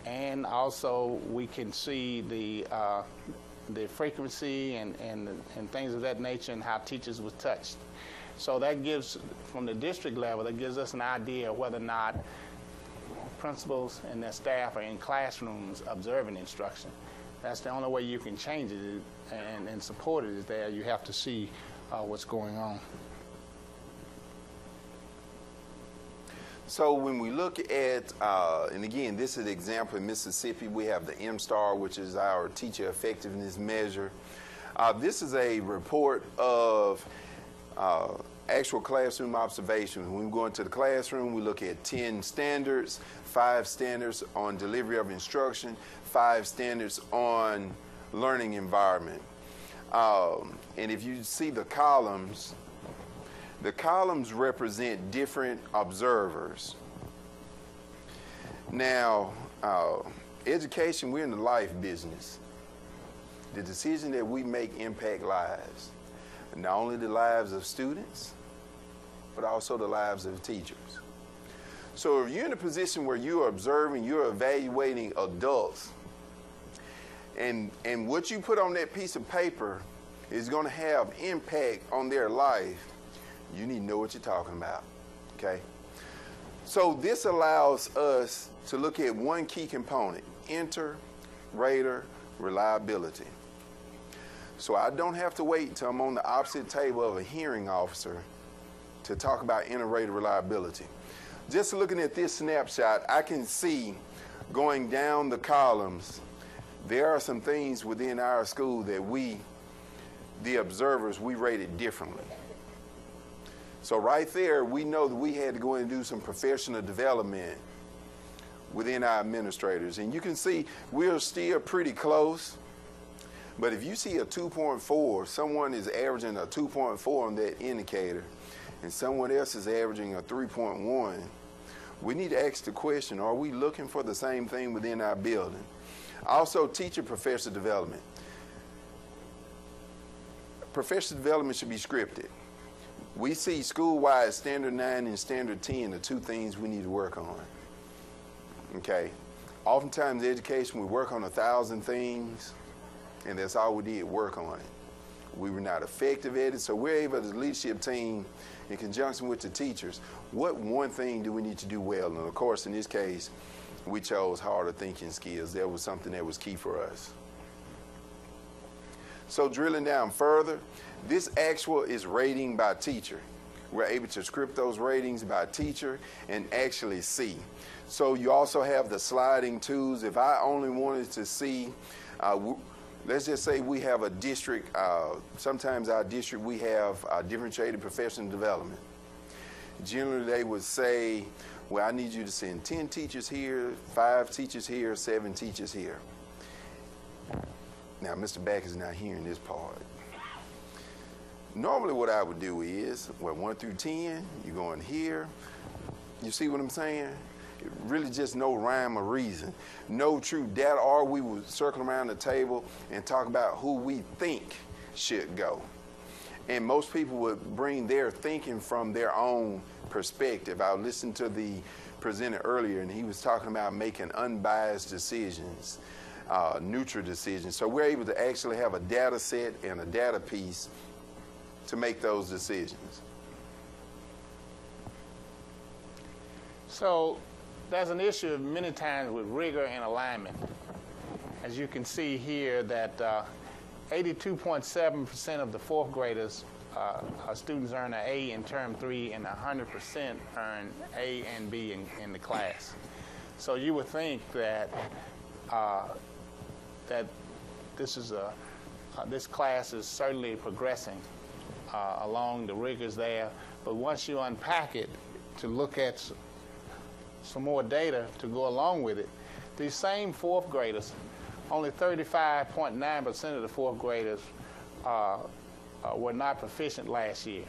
And also we can see the frequency and things of that nature and how teachers were touched. So that gives, from the district level, that gives us an idea of whether or not principals and their staff are in classrooms observing instruction. That's the only way you can change it and support it is there. You have to see what's going on. So when we look at, and again, this is an example in Mississippi, we have the MSTAR, which is our teacher effectiveness measure. This is a report of actual classroom observations. When we go into the classroom, we look at 10 standards, 5 standards on delivery of instruction, 5 standards on learning environment. And if you see the columns represent different observers. Now, education, we're in the life business. The decision that we make impact lives, not only the lives of students, but also the lives of teachers. So if you're in a position where you're observing, you're evaluating adults, and what you put on that piece of paper is going to have impact on their life, you need to know what you're talking about, okay? So this allows us to look at one key component, inter-rater reliability. So I don't have to wait until I'm on the opposite table of a hearing officer to talk about inter-rater reliability. Just looking at this snapshot, I can see going down the columns, there are some things within our school that we, the observers, we rated differently. So right there, we know that we had to go in and do some professional development within our administrators. And you can see we're still pretty close. But if you see a 2.4, someone is averaging a 2.4 on that indicator, and someone else is averaging a 3.1, we need to ask the question, are we looking for the same thing within our building? Also, teacher professional development. Professional development should be scripted. We see school-wide Standard 9 and Standard 10 are two things we need to work on, okay? Oftentimes in education, we work on 1,000 things, and that's all we did, work on it. We were not effective at it. So we're able, as a leadership team, in conjunction with the teachers, what one thing do we need to do well? And of course, in this case, we chose harder thinking skills. That was something that was key for us. So drilling down further, this actual is rating by teacher. We're able to script those ratings by teacher and actually see. So you also have the sliding tools. If I only wanted to see, let's just say we have a district, sometimes our district we have differentiated professional development. Generally they would say, well, I need you to send 10 teachers here, 5 teachers here, 7 teachers here. Now, Mr. Back is not hearing this part. Normally what I would do is, well, 1 through 10, you're going here. You see what I'm saying? Really just no rhyme or reason. No true data, or we would circle around the table and talk about who we think should go. And most people would bring their thinking from their own perspective. I listened to the presenter earlier, and he was talking about making unbiased decisions, neutral decisions. So we're able to actually have a data set and a data piece to make those decisions. So there's an issue many times with rigor and alignment. As you can see here that 82.7% of the 4th graders, students earn an A in term 3, and 100% earn A and B in the class. So you would think that this class is certainly progressing along the rigors there, but once you unpack it to look at some more data to go along with it, these same 4th graders, only 35.9% of the 4th graders were not proficient last year.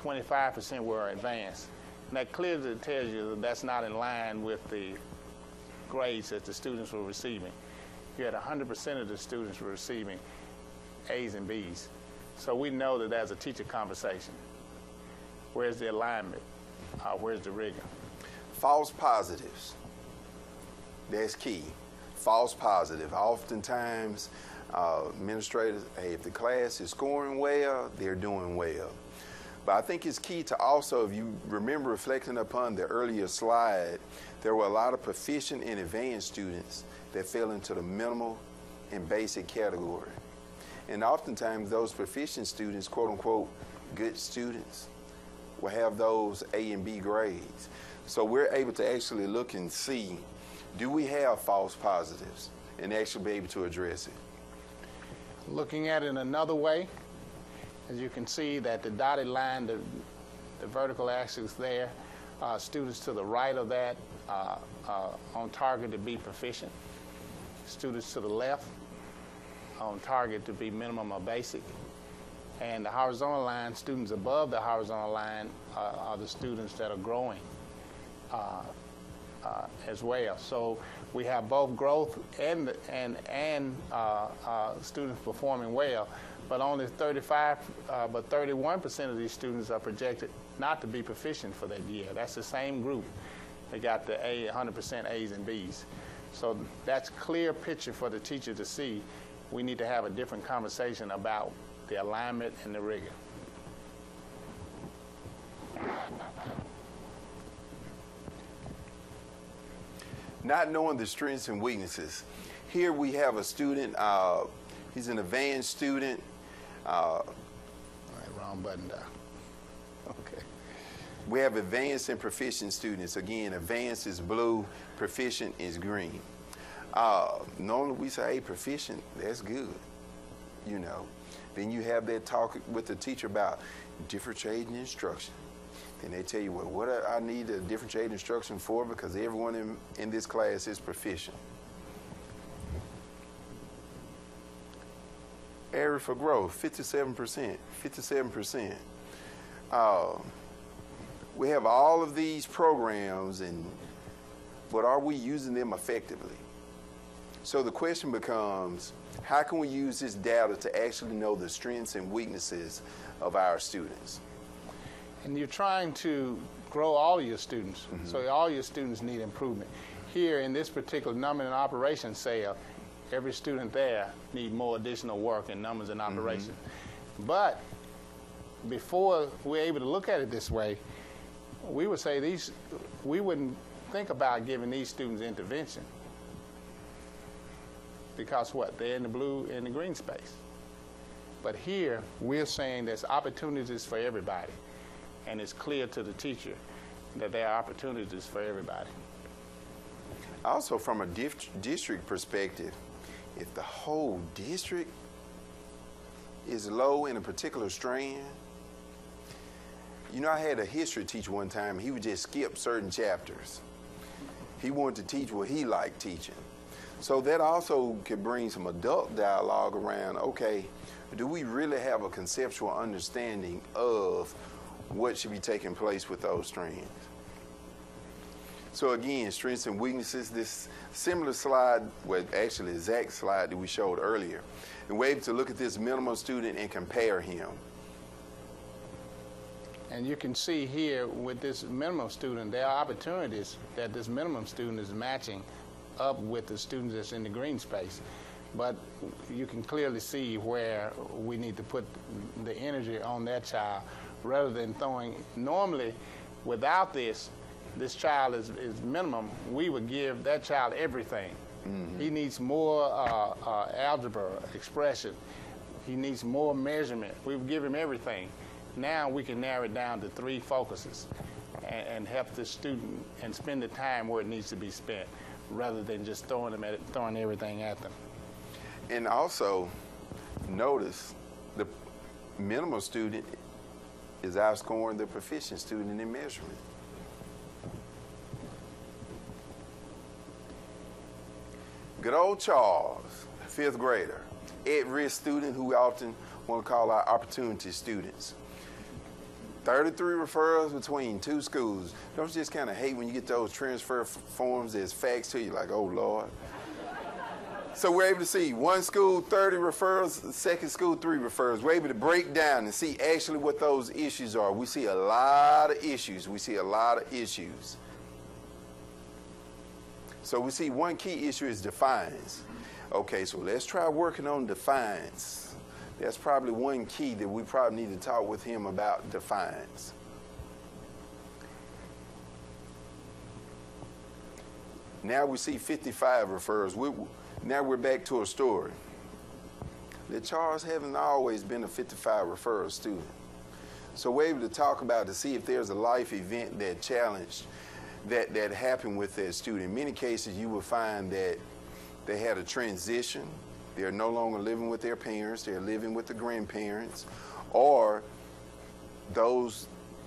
25% were advanced. And that clearly tells you that that's not in line with the grades that the students were receiving. You had 100% of the students were receiving A's and B's. So we know that there's a teacher conversation. Where's the alignment? Where's the rigor? False positives. That's key. False positive. Oftentimes, administrators, hey, if the class is scoring well, they're doing well. But I think it's key to also, if you remember reflecting upon the earlier slide, there were a lot of proficient and advanced students that fell into the minimal and basic category. And oftentimes those proficient students, quote unquote, good students, will have those A and B grades. So we're able to actually look and see, do we have false positives, and actually be able to address it. Looking at it in another way, as you can see that the dotted line, the vertical axis there, students to the right of that on target to be proficient. Students to the left on target to be minimum or basic. And the horizontal line, students above the horizontal line are the students that are growing as well. So we have both growth and students performing well, but only 31% of these students are projected not to be proficient for that year. That's the same group that got the 100% A's and B's. So that's a clear picture for the teacher to see. We need to have a different conversation about the alignment and the rigor. Not knowing the strengths and weaknesses. Here we have a student, he's an advanced student. All right, wrong button down. Okay. We have advanced and proficient students. Again, advanced is blue, proficient is green. Normally we say, hey, proficient, that's good, you know. Then you have that talk with the teacher about differentiating instruction. Then they tell you, well, what I need a differentiated instruction for, because everyone in this class is proficient. Area for growth, 57%, 57%. We have all of these programs, but are we using them effectively? So the question becomes, how can we use this data to actually know the strengths and weaknesses of our students? And you're trying to grow all of your students, so all your students need improvement. Here in this particular number and operation cell, every student there need more additional work in numbers and operation. But before we're able to look at it this way, we would say we wouldn't think about giving these students intervention, because what? They're in the blue and the green space. But here, we're saying there's opportunities for everybody, and it's clear to the teacher that there are opportunities for everybody. Also, from a district perspective, if the whole district is low in a particular strand, you know, I had a history teacher one time, he would just skip certain chapters. He wanted to teach what he liked teaching. So that also could bring some adult dialogue around, okay, do we really have a conceptual understanding of what should be taking place with those strands? So again, strengths and weaknesses, this similar slide, well, actually the exact slide that we showed earlier, and we're able to look at this minimum student and compare him. And you can see here with this minimum student, there are opportunities that this minimum student is matching up with the students that's in the green space. But you can clearly see where we need to put the energy on that child rather than throwing. Normally, without this child is minimum, we would give that child everything. He needs more algebra, expression. He needs more measurement. We would give him everything. Now we can narrow it down to 3 focuses and help the student and spend the time where it needs to be spent rather than just throwing everything at them. And also, notice the minimum student is outscoring the proficient student in measurement. Good old Charles, 5th grader, at-risk student who we often want to call our opportunity students. 33 referrals between 2 schools. Don't you just kind of hate when you get those transfer forms as facts to you, like, oh, Lord. So we're able to see one school, 30 referrals, second school, 3 referrals. We're able to break down and see actually what those issues are. We see a lot of issues. So we see one key issue is defiance. Okay, so let's try working on defiance. That's probably one key that we probably need to talk with him about, defiance. Now we see 55 referrals. Now we're back to a story. That Charles hasn't always been a 55 referral student. So we're able to talk about to see if there's a life event that challenged, that happened with that student. In many cases, you will find that they had a transition. They're no longer living with their parents. They're living with the grandparents. Or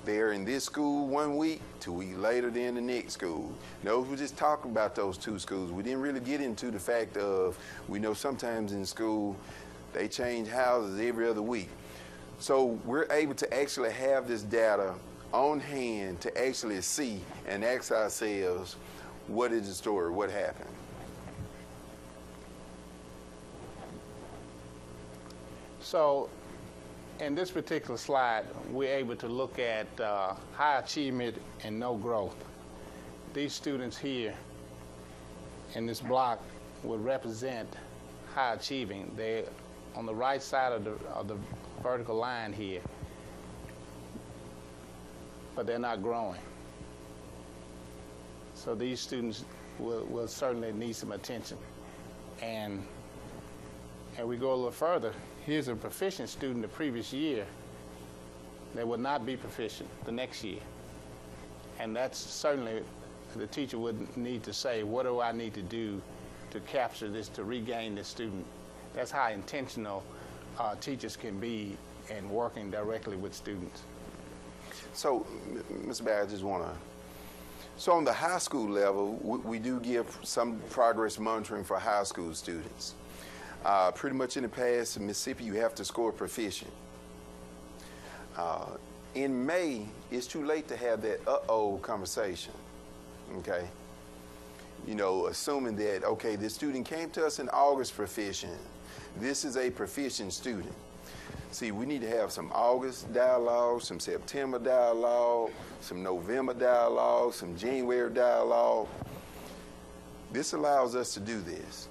they're in this school 1 week, 2 weeks later they're in the next school. No, we're just talking about those 2 schools. We didn't really get into the fact of, we know sometimes in school they change houses every other week. So we're able to actually have this data on hand to actually see and ask ourselves, what is the story, what happened? So in this particular slide, we're able to look at high achievement and no growth. These students here in this block would represent high achieving. They're on the right side of the vertical line here, but they're not growing. So these students will certainly need some attention. And we go a little further. Here's a proficient student the previous year that would not be proficient the next year. And that's certainly, the teacher would need to say, what do I need to do to capture this, to regain this student? That's how intentional teachers can be in working directly with students. So, Mr. Barry, I just want to, so on the high school level, we do give some progress monitoring for high school students. Pretty much in the past, in Mississippi, you have to score proficient. In May, it's too late to have that uh-oh conversation, okay? You know, assuming that, okay, this student came to us in August proficient. This is a proficient student. See, we need to have some August dialogue, some September dialogue, some November dialogue, some January dialogue. This allows us to do this.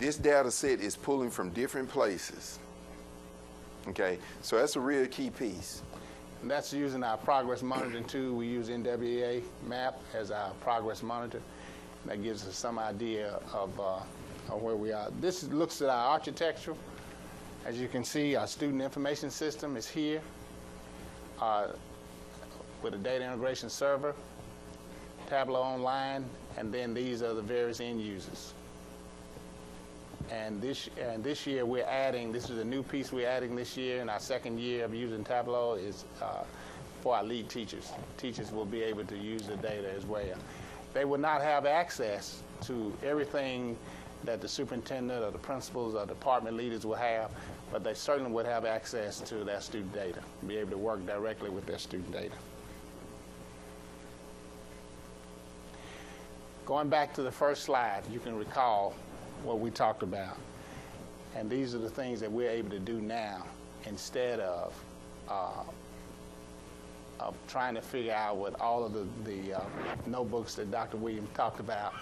This data set is pulling from different places. Okay, so that's a real key piece. And that's using our progress monitoring tool. We use NWA map as our progress monitor. That gives us some idea of where we are. This looks at our architecture. As you can see, our student information system is here with a data integration server, Tableau Online, and then these are the various end users. And this year we're adding, this is a new piece we're adding this year in our second year of using Tableau, is for our lead teachers. Teachers will be able to use the data as well. They will not have access to everything that the superintendent or the principals or department leaders will have, but they certainly would have access to their student data, be able to work directly with their student data. Going back to the first slide, you can recall what we talked about. And these are the things that we're able to do now instead of trying to figure out what all of the notebooks that Dr. Williams talked about.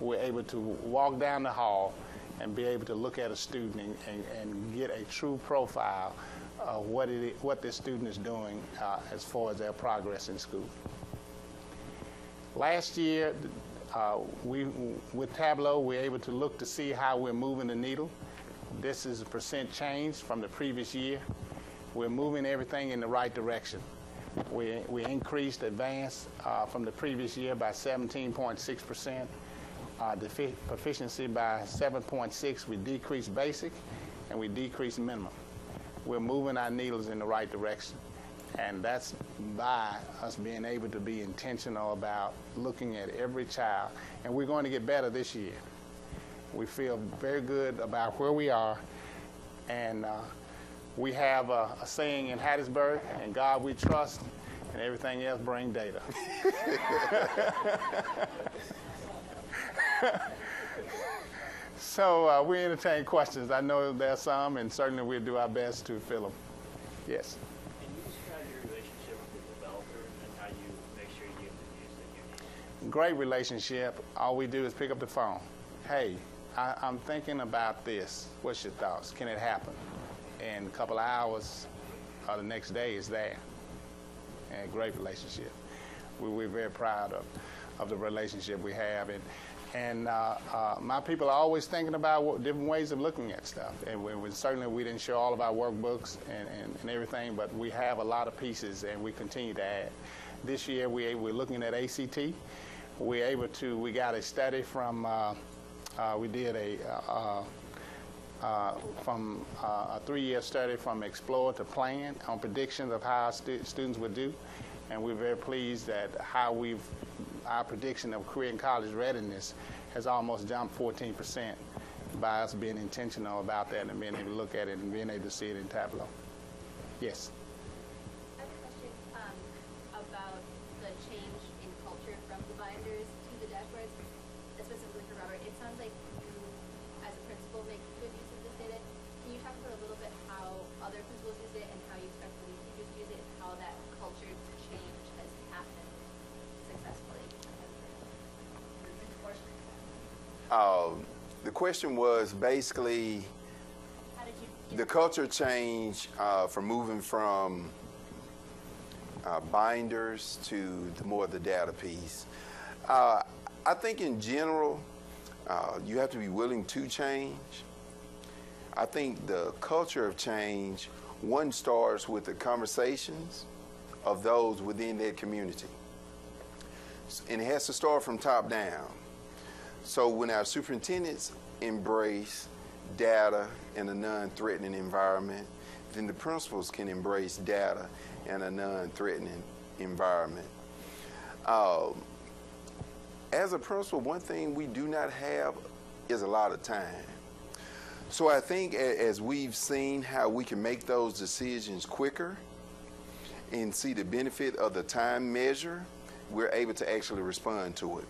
We're able to walk down the hall and be able to look at a student and get a true profile of what this student is doing as far as their progress in school. Last year, with Tableau, we're able to look to see how we're moving the needle. This is a % change from the previous year. We're moving everything in the right direction. We increased advance from the previous year by 17.6%. Proficiency by 7.6. We decreased basic and we decreased minimum. We're moving our needles in the right direction. And that's by us being able to be intentional about looking at every child. And we're going to get better this year. We feel very good about where we are. And we have a saying in Hattiesburg, "In God we trust, and everything else bring data." So we entertain questions. I know there's some, and certainly we'll do our best to fill them. Yes? Can you describe your relationship with the developer and how you make sure you get the views that you need? Great relationship. All we do is pick up the phone. Hey, I'm thinking about this. What's your thoughts? Can it happen? And a couple of hours or the next day is there. And a great relationship. We're very proud of the relationship we have. And my people are always thinking about different ways of looking at stuff. And certainly we didn't show all of our workbooks and everything, but we have a lot of pieces and we continue to add. This year we're looking at ACT. We got a study from, we did a 3-year study from Explore to Plan on predictions of how students would do. And we're very pleased that our prediction of career and college readiness has almost jumped 14% by us being intentional about that and being able to look at it and being able to see it in Tableau. Yes? I have a question about the change in culture from the binders to the dashboards, specifically for Robert. It sounds like you, as a principal, make good use of this data. Can you talk about a little bit how other principals use it and how you expect the lead teachers to use it and how that culture change has happened successfully? The question was basically the culture change from moving from binders to more of the data piece. I think in general, you have to be willing to change. I think the culture of change, one starts with the conversations of those within their community. And it has to start from top down. So when our superintendents embrace data in a non-threatening environment, then the principals can embrace data in a non-threatening environment. As a principal, one thing we do not have is a lot of time. So I think as we've seen how we can make those decisions quicker and see the benefit of the time measure, we're able to actually respond to it.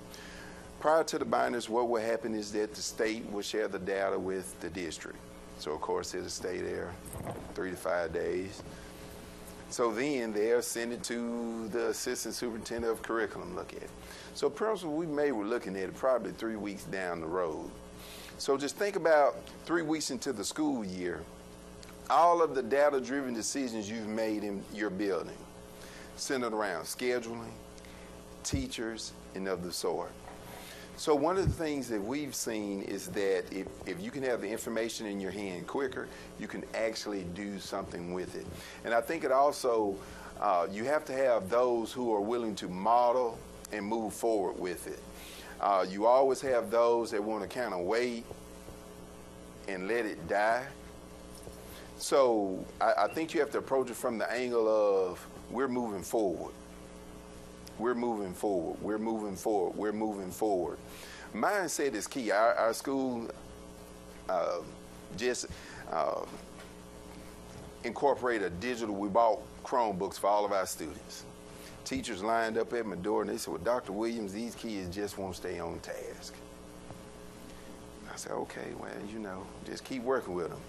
Prior to the binders, what will happen is that the state will share the data with the district. So of course it'll stay there 3 to 5 days. So then they'll send it to the assistant superintendent of curriculum look at it. So principal, we're looking at it probably 3 weeks down the road. So just think about 3 weeks into the school year, all of the data-driven decisions you've made in your building, centered around scheduling, teachers, and of the sort. So one of the things that we've seen is that if you can have the information in your hand quicker, you can actually do something with it. And I think it also, you have to have those who are willing to model and move forward with it. You always have those that want to kind of wait and let it die. So I think you have to approach it from the angle of we're moving forward. We're moving forward. We're moving forward. We're moving forward. Mindset is key. Our school just incorporated digital. We bought Chromebooks for all of our students. Teachers lined up at my door and they said, well, Dr. Williams, these kids just won't stay on task. I said, okay, well, you know, just keep working with them.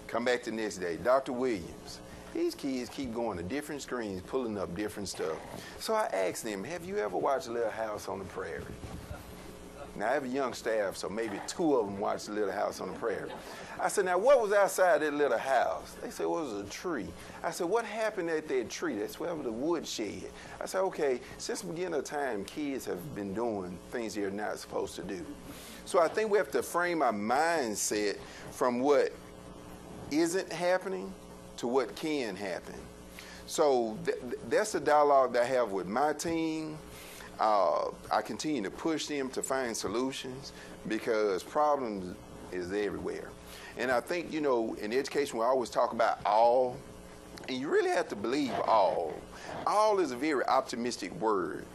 Come back the next day. Dr. Williams, these kids keep going to different screens, pulling up different stuff. So I asked them, have you ever watched Little House on the Prairie? Now, I have a young staff, so maybe 2 of them watched Little House on the Prairie. I said, now, what was outside that little house? They said, well, it was a tree. I said, what happened at that tree? That's where the wood shed. I said, okay, since the beginning of time, kids have been doing things they're not supposed to do. So I think we have to frame our mindset from what isn't happening to what can happen. So that's the dialogue that I have with my team. I continue to push them to find solutions because problems is everywhere. And I think, you know, in education, we always talk about all, and you really have to believe all. All is a very optimistic word.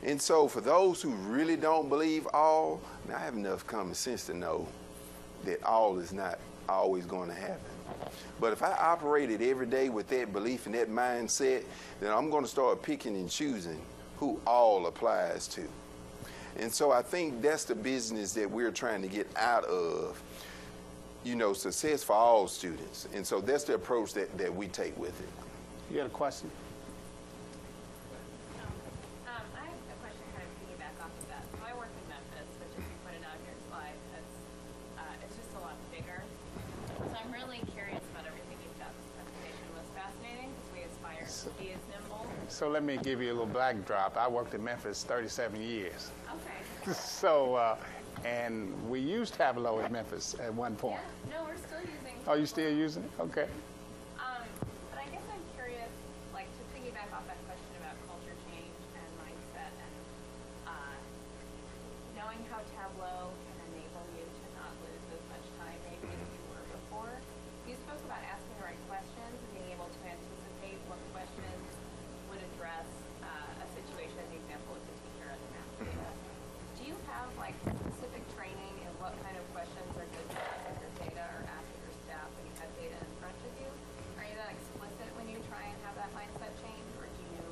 And so for those who really don't believe all, I have enough common sense to know that all is not always going to happen. But if I operated every day with that belief and that mindset, then I'm going to start picking and choosing who all applies to. And so I think that's the business that we're trying to get out of, you know, success for all students. And so that's the approach that we take with it. You got a question? I have a question kind of piggyback off of that. So I work in Memphis, which as you pointed out in your slide, it's just a lot bigger. So I'm really curious about everything you've done. This presentation was fascinating because we aspire to be as nimble. So let me give you a little backdrop. I worked in Memphis 37 years. Okay. So, and we used Tableau in Memphis at one point. Yeah, no, we're still using. Oh, you still using it? Okay. But I guess I'm curious, like, to piggyback off that question about culture change and mindset and knowing how Tableau can enable you to not lose as much time maybe as you were before. You spoke about asking the right questions and being able to anticipate what questions would address a situation, as the example of the teacher and the math data. Do you have, like, specific training in what kind of questions are good to ask of your data or ask of your staff when you have data in front of you? Are you that explicit when you try and have that mindset change, or do you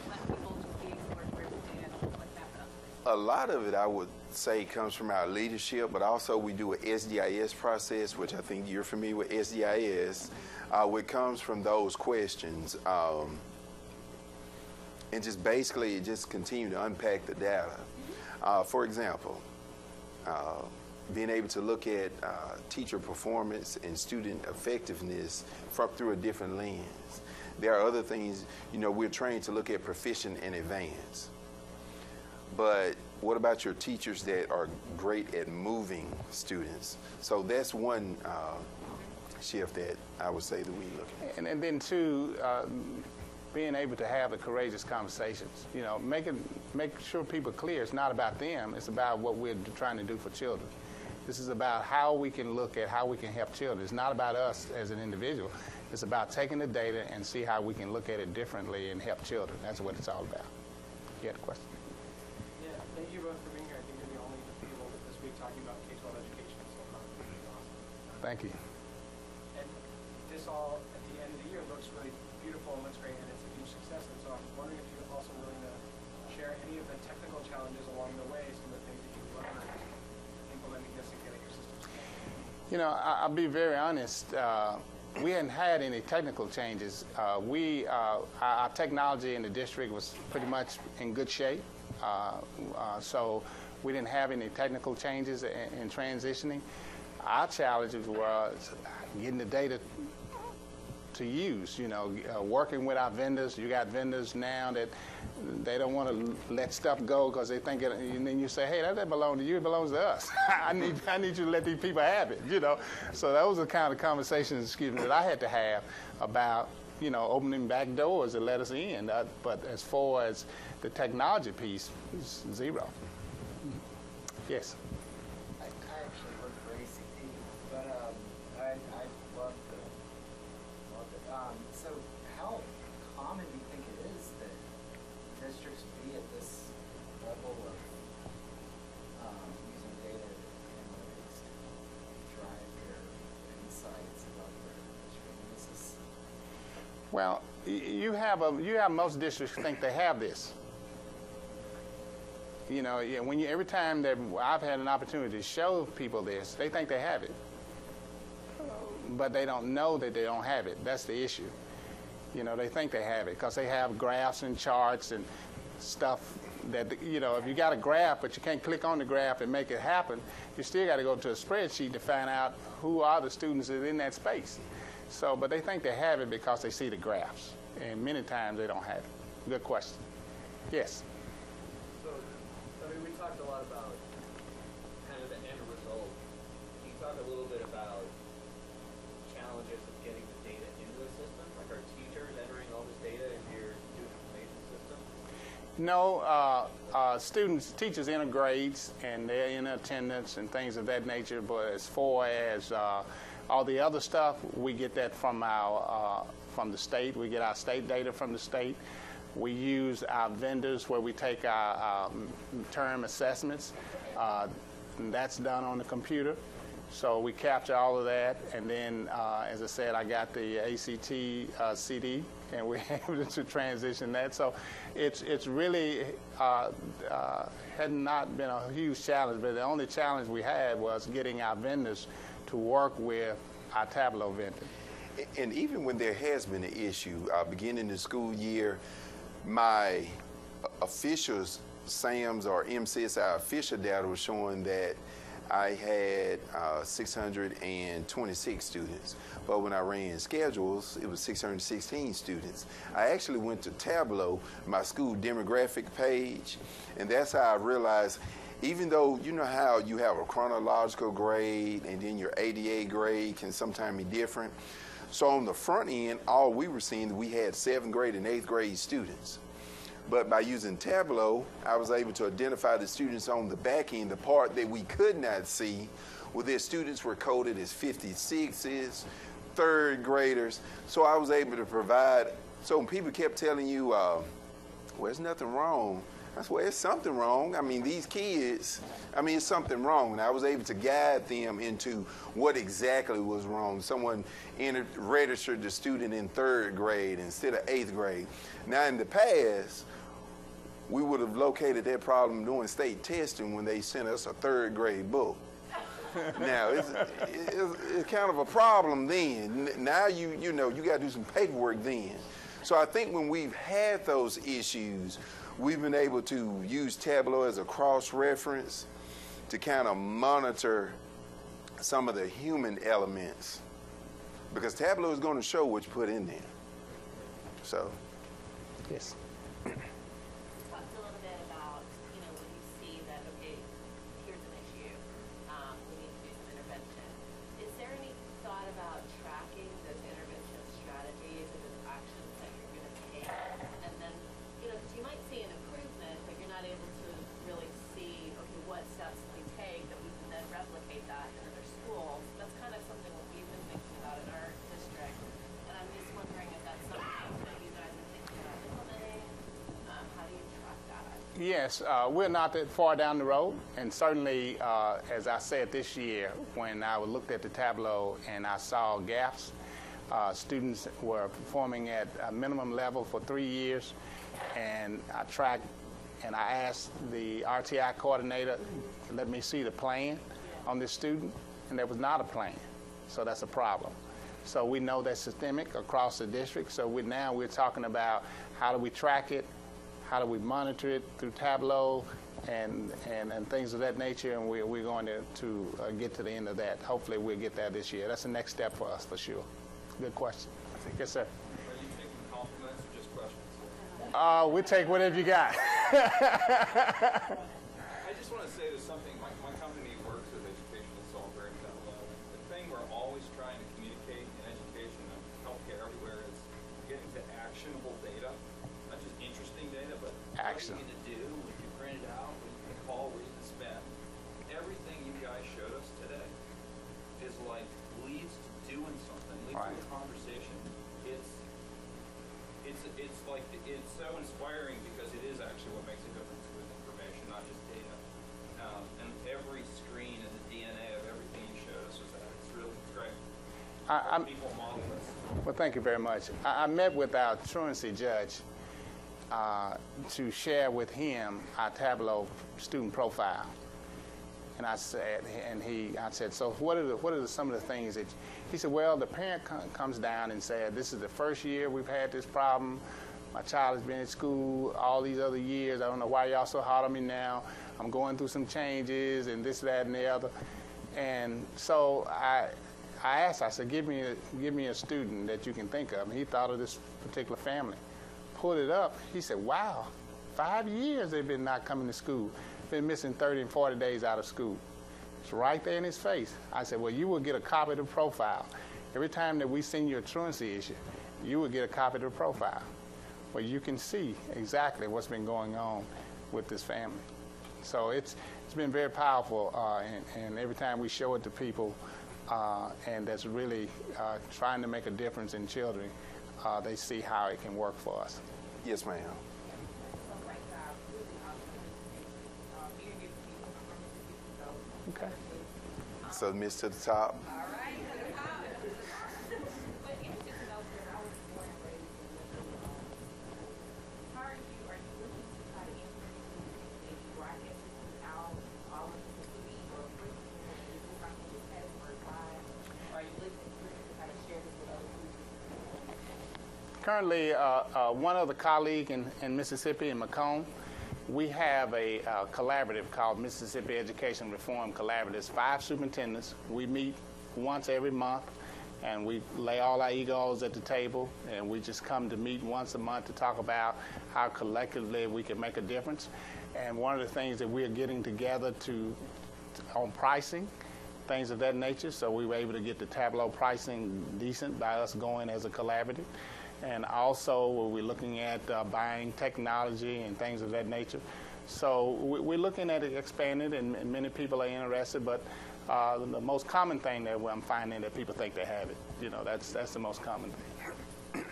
let people just be exposed to data and what's happening? A lot of it, I would say, comes from our leadership, but also we do an SDIS process, which I think you're familiar with SDIS, which comes from those questions. And just basically just continue to unpack the data. For example, being able to look at teacher performance and student effectiveness through a different lens. There are other things, you know, we're trained to look at proficient and advanced. But what about your teachers that are great at moving students? So that's one shift that I would say that we look at. And then too, being able to have the courageous conversations. You know, make sure people are clear. It's not about them. It's about what we're trying to do for children. This is about how we can look at how we can help children. It's not about us as an individual. It's about taking the data and see how we can look at it differently and help children. That's what it's all about. You had a question? Yeah, thank you both for being here. I think you're the only people this week talking about K-12 education, so it's awesome. Thank you. And this all, at the end of the year, looks really beautiful and looks great, and it's a huge success. And so I'm wondering if you're also willing to share any of the technical challenges along the way, some of the things that you've learned implementing this and getting your system. You know, I'll be very honest. We hadn't had any technical changes. Our technology in the district was pretty much in good shape. So we didn't have any technical changes in transitioning. Our challenges was getting the data to use, working with our vendors. You got vendors now that they don't want to let stuff go because they think it, and then you say, hey, that doesn't belong to you, it belongs to us. I need you to let these people have it, So those are the kind of conversations, that I had to have about, opening back doors to let us in. But as far as the technology piece, it's zero. Yes? I actually work for ACT, but I love it. So how common do you think it is that districts be at this level of using data analytics to drive their insights about their district? This is Well, you have most districts think they have this. Every time that I've had an opportunity to show people this, they think they have it, but they don't know that they don't have it. That's the issue. They think they have it because they have graphs and charts and stuff that, if you got a graph but you can't click on the graph and make it happen, you still got to go to a spreadsheet to find out who are the students that are in that space. So, but they think they have it because they see the graphs, and many times they don't have it. Good question. Yes? So, we talked a lot about kind of the end result. Can you talk a little bit about challenges of getting the data into the system? Like, are teachers entering all this data into your student information system? No, teachers enter grades and they're in attendance and things of that nature, but as far as all the other stuff, we get that from the state. We get our state data from the state. We use our vendors where we take our term assessments. And that's done on the computer. So we capture all of that, and then, as I said, I got the ACT CD, and we're able to transition that. So it's really had not been a huge challenge, but the only challenge we had was getting our vendors to work with our Tableau vendor. And even when there has been an issue, beginning the school year, my officials, SAMs or MCSI official data was showing that I had 626 students, but when I ran schedules, it was 616 students. I actually went to Tableau, my school demographic page, and that's how I realized, even though you know how you have a chronological grade and then your ADA grade can sometimes be different. So on the front end, all we were seeing, we had 7th grade and 8th grade students. But by using Tableau, I was able to identify the students on the back end. The part that we could not see, well, their students were coded as 56s, 3rd graders. So I was able to provide, so when people kept telling you, well, there's nothing wrong, I said, well, there's something wrong. I mean, these kids, it's something wrong. And I was able to guide them into what exactly was wrong. Someone registered the student in 3rd grade instead of 8th grade. Now, in the past, we would have located that problem doing state testing when they sent us a 3rd grade book. Now, it's kind of a problem then. Now, you got to do some paperwork then. So I think when we've had those issues, we've been able to use Tableau as a cross-reference to kind of monitor some of the human elements, because Tableau is going to show what you put in there. So, yes. Talked a little bit about, when you see that, okay, here's an issue, we need to do some intervention. Is there any thought about tracking those intervention strategies or those actions that you're going to take? And then, because you might see an improvement, but you're not able to really see, okay, what steps can we take that we can then replicate that in other schools. That's kind of something that we've been thinking about in our district. And I'm just wondering if that's something that you guys are thinking about implementing. How do you track that? Yes, we're not that far down the road, and certainly, as I said this year, when I looked at the Tableau and I saw gaps, students were performing at a minimum level for 3 years, and I tracked and I asked the RTI coordinator, let me see the plan on this student, and there was not a plan, so that's a problem. So we know that's systemic across the district, so now we're talking about how do we track it, how do we monitor it through Tableau and things of that nature, and we're going to get to the end of that. Hopefully we'll get there this year. That's the next step for us, for sure. Good question. Yes, sir. Are you taking compliments or just questions? We'll take whatever you got. I just want to say there's something, my company works with educational software and Tableau. The thing we're always trying to communicate in education and healthcare everywhere is getting to actionable data, not just interesting data, but Action. what are you going to do when you print it out, when you can call, where you can spend. Everything you guys showed us today is like leads to doing something, leads Right. to a conversation. It's like, it's so inspiring because it is actually what makes a difference with information, not just data. And every screen and the DNA of everything you showed us was that. It's really great. People model this. Well, thank you very much. I met with our truancy judge to share with him our Tableau student profile. And I said, so what are some of the things that, he said, well, the parent comes down and said, this is the first year we've had this problem. My child has been in school all these other years. I don't know why y'all so hard on me now. I'm going through some changes and this, that, and the other. And so I asked, I said, give me a student that you can think of. And he thought of this particular family. Pulled it up. He said, wow, 5 years they've been not coming to school. Been missing 30 and 40 days out of school. It's right there in his face. I said, well, you will get a copy of the profile. Every time that we send you a truancy issue, you will get a copy of the profile where you can see exactly what's been going on with this family. So it's been very powerful, and every time we show it to people, and that's really trying to make a difference in children, they see how it can work for us. Yes, ma'am. Okay. So, Miss to the top. All right, to the top. But interested to know, because I was born and raised in Missouri, how are you looking to try to implement maybe broadcasting out all of the city or frequently? Is this something that's Hattiesburg wide? Or are you looking to try to share this with other schools? Currently, one other colleague in Mississippi, in Macomb, we have a collaborative called Mississippi Education Reform Collaborative. It's 5 superintendents. We meet once every month, and we lay all our egos at the table, and we just come to meet once a month to talk about how collectively we can make a difference. And one of the things that we're getting together on pricing, things of that nature, so we were able to get the Tableau pricing decent by us going as a collaborative. And also we're looking at buying technology and things of that nature. So we're looking at it expanding, and many people are interested, but the most common thing that I'm finding that people think they have it. You know, that's the most common thing.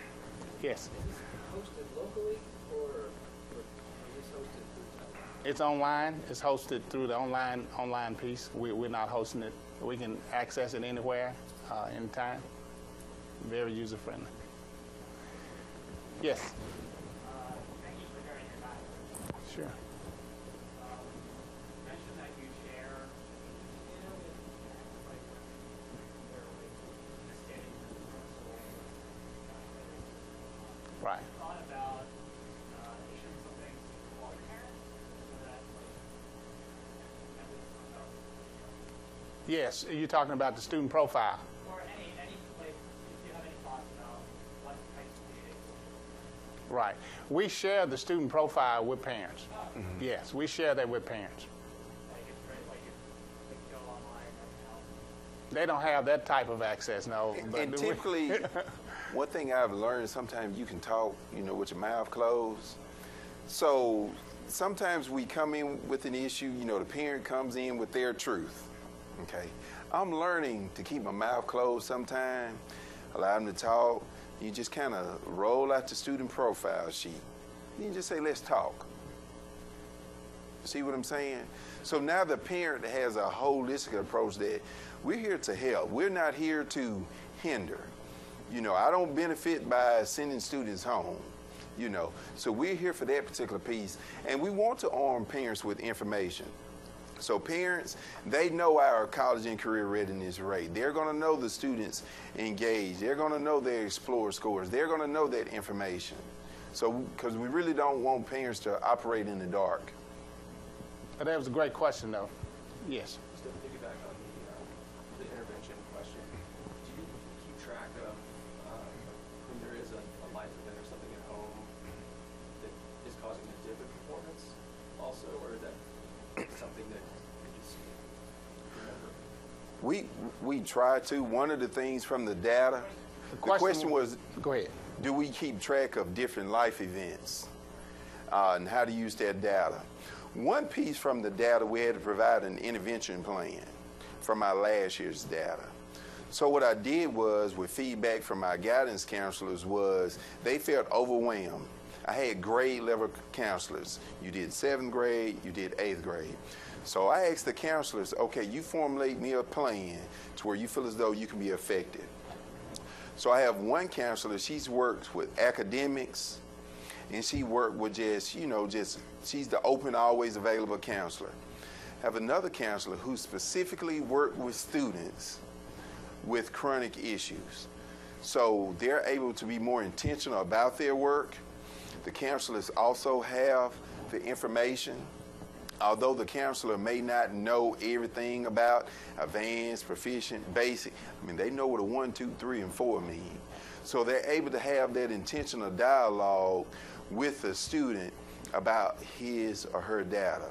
Yes? Is this hosted locally, or is this hosted through Tableau? It's online. It's hosted through the online piece. We're not hosting it. We can access it anywhere, anytime. Very user-friendly. Yes? Thank you for sharing your time. Sure. You mentioned that you share, like, their ways of just getting Right. thought about issuing something to all parents so that, like, at least Yes, you're talking about the student profile. or any like, if you have any thoughts about what types of data. Right. We share the student profile with parents. Yes, we share that with parents. Like it's great, like if go online right now. They don't have that type of access, no. but And do we? typically, one thing I've learned, sometimes you can talk, with your mouth closed. So sometimes we come in with an issue, the parent comes in with their truth. Okay. I'm learning to keep my mouth closed sometimes, allow them to talk. You just kind of roll out the student profile sheet. You just say, let's talk. See what I'm saying? So now the parent has a holistic approach that we're here to help. We're not here to hinder. I don't benefit by sending students home, So we're here for that particular piece. And we want to arm parents with information. So parents, they know our college and career readiness rate. They're going to know the students engaged. They're going to know their Explorer scores. They're going to know that information. So, because we really don't want parents to operate in the dark. But that was a great question, though. Yes. Just to piggyback on the intervention question, do you keep track of when there is a life event or something at home that is causing a dip in performance also, or is that something that you just remember? We try to. One of the things from the data, the question was, go ahead. Do we keep track of different life events and how to use that data? One piece from the data, we had to provide an intervention plan from our last year's data. So what I did was, with feedback from our guidance counselors, was they felt overwhelmed. I had grade level counselors. You did 7th grade, you did 8th grade. So I asked the counselors, okay, you formulate me a plan to where you feel as though you can be effective. So I have one counselor, she's worked with academics, and she worked with just, she's the open, always available counselor. I have another counselor who specifically worked with students with chronic issues. So they're able to be more intentional about their work. The counselors also have the information. Although the counselor may not know everything about advanced, proficient, basic, they know what a 1, 2, 3, and 4 mean. So they're able to have that intentional dialogue with the student about his or her data.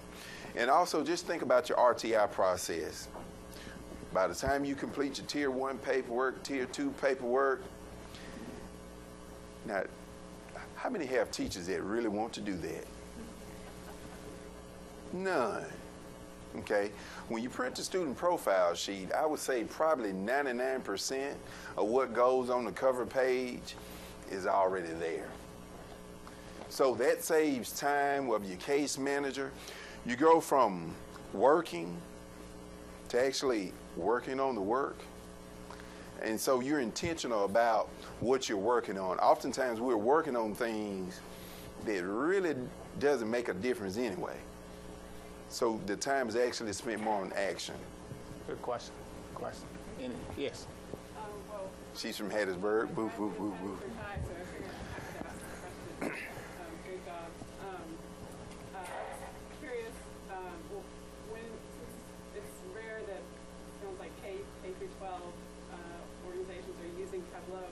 And also just think about your RTI process. By the time you complete your Tier 1 paperwork, Tier 2 paperwork, now, how many have teachers that really want to do that? None. Okay? When you print the student profile sheet, I would say probably 99% of what goes on the cover page is already there. So that saves time of your case manager. You go from working to actually working on the work. And so you're intentional about what you're working on. Oftentimes we're working on things that really doesn't make a difference anyway. So the time is actually spent more on action. Good question. Yes. Well, She's from Hattiesburg. Boo, boo, boo, boo. Hi, so I figured I could ask a question. Good job. Curious, when it's rare that it sounds like K through 12 organizations are using Tableau,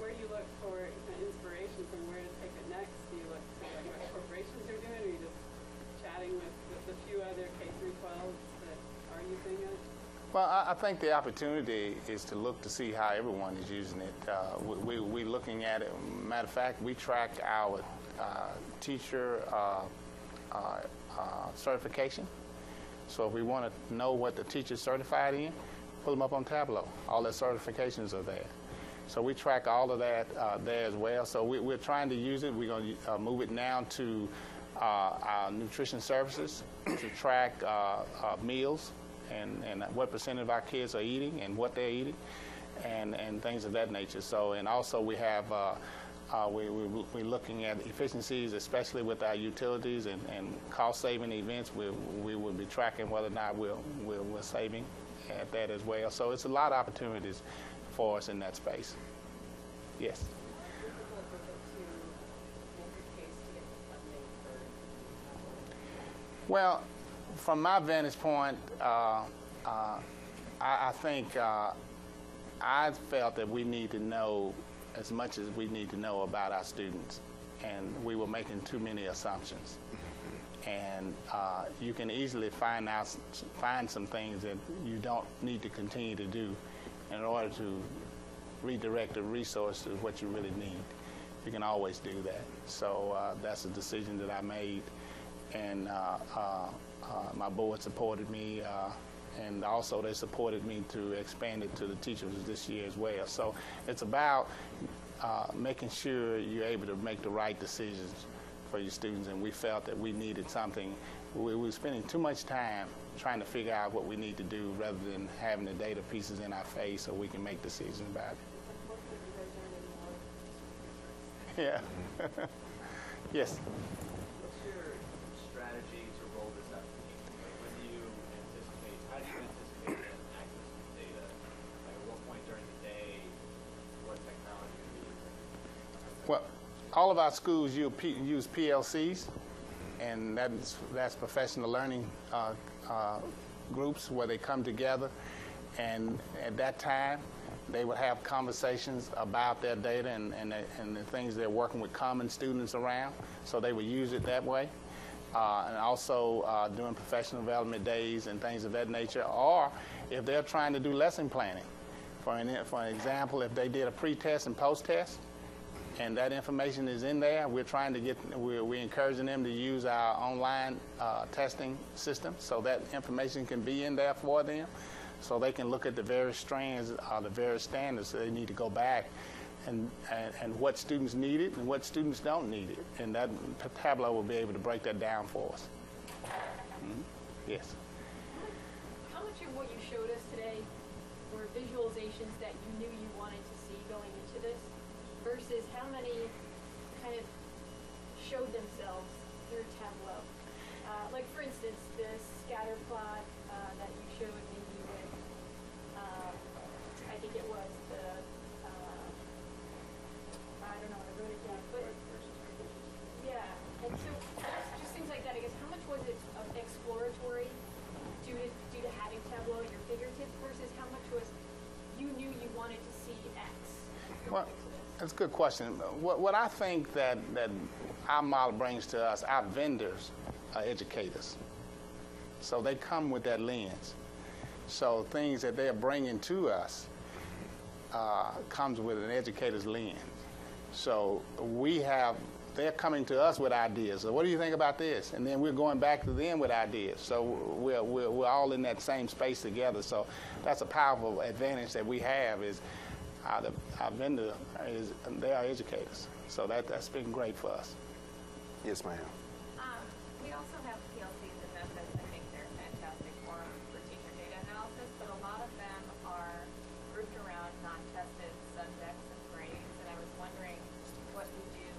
where do you look for inspiration from where to take it next? Do you look to what corporations are doing, or are you just chatting with the few other K through 12s that are using it? Well, I think the opportunity is to look to see how everyone is using it. We're looking at it. Matter of fact, we track our teacher certification. So if we want to know what the teacher's certified in, pull them up on Tableau. All their certifications are there. So we track all of that there as well. So we're trying to use it. We're going to move it now to our nutrition services to track meals and what percent of our kids are eating and what they're eating and things of that nature. So, and also we have, we're looking at efficiencies, especially with our utilities and cost-saving events. We will be tracking whether or not we're saving at that as well. So it's a lot of opportunities for us in that space. Yes. Well, from my vantage point, I think I felt that we need to know as much as we need to know about our students, and we were making too many assumptions. And you can easily find some things that you don't need to continue to do in order to redirect the resource to what you really need. You can always do that. So that's a decision that I made, and my board supported me, and also they supported me to expand it to the teachers this year as well. So it's about making sure you're able to make the right decisions for your students, and we felt that we needed something. We were spending too much time trying to figure out what we need to do rather than having the data pieces in our face so we can make decisions about it. Yeah. Yes. What's your strategy to roll this out? Like, when do you anticipate, how do you anticipate getting access to the data? Like, at what point during the day, what technology are you using? Well, all of our schools use PLCs, and that's professional learning groups where they come together, and at that time they would have conversations about their data and the things they're working with common students around, so they would use it that way. And also doing professional development days and things of that nature, or if they're trying to do lesson planning. For an example, if they did a pre-test and post-test, and that information is in there, we're encouraging them to use our online testing system, so that information can be in there for them, so they can look at the various strands, the various standards, so they need to go back and what students need it and what students don't need it. And that Tableau will be able to break that down for us. Mm-hmm. Yes. How much of what you showed us today were visualizations that you knew you wanted to see going into this, versus how many kind of showed themselves through Tableau? Like, for instance, the scatter plot that you showed maybe with, I think it was the, I don't know, I wrote it down, but yeah, and so it just seems like that. I guess how much was it exploratory due to having Tableau at your fingertips, versus how much was you knew you wanted to see X? Well, that's a good question. What I think that our model brings to us, our vendors are educators. So they come with that lens. So things that they're bringing to us comes with an educator's lens. So they're coming to us with ideas. So what do you think about this? And then we're going back to them with ideas. So we're all in that same space together. So that's a powerful advantage that we have, is our vendor they are educators. So that's been great for us. Yes, ma'am. We also have PLCs and methods. I think they're fantastic for teacher data analysis, but a lot of them are grouped around non-tested subjects and grades. And I was wondering what we do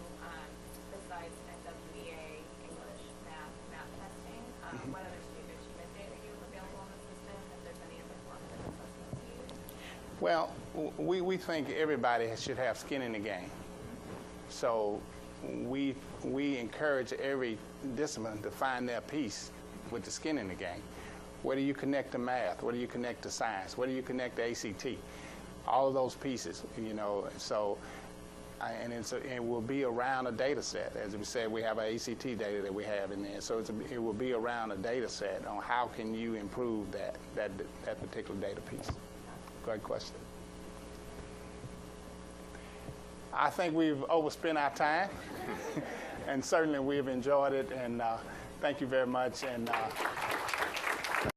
besides NWEA, English, math testing. What other student achievement data you have available in the system? If there's any other formative assessments you use? Well, we think everybody should have skin in the game. So we encourage every discipline to find their piece with the skin in the game. Where do you connect to math? Where do you connect to science? Where do you connect to ACT? All of those pieces, So, and it will be around a data set. As we said, we have our ACT data that we have in there. So it will be around a data set on how can you improve that particular data piece. Great question. I think we've overspent our time, and certainly we've enjoyed it, and thank you very much. And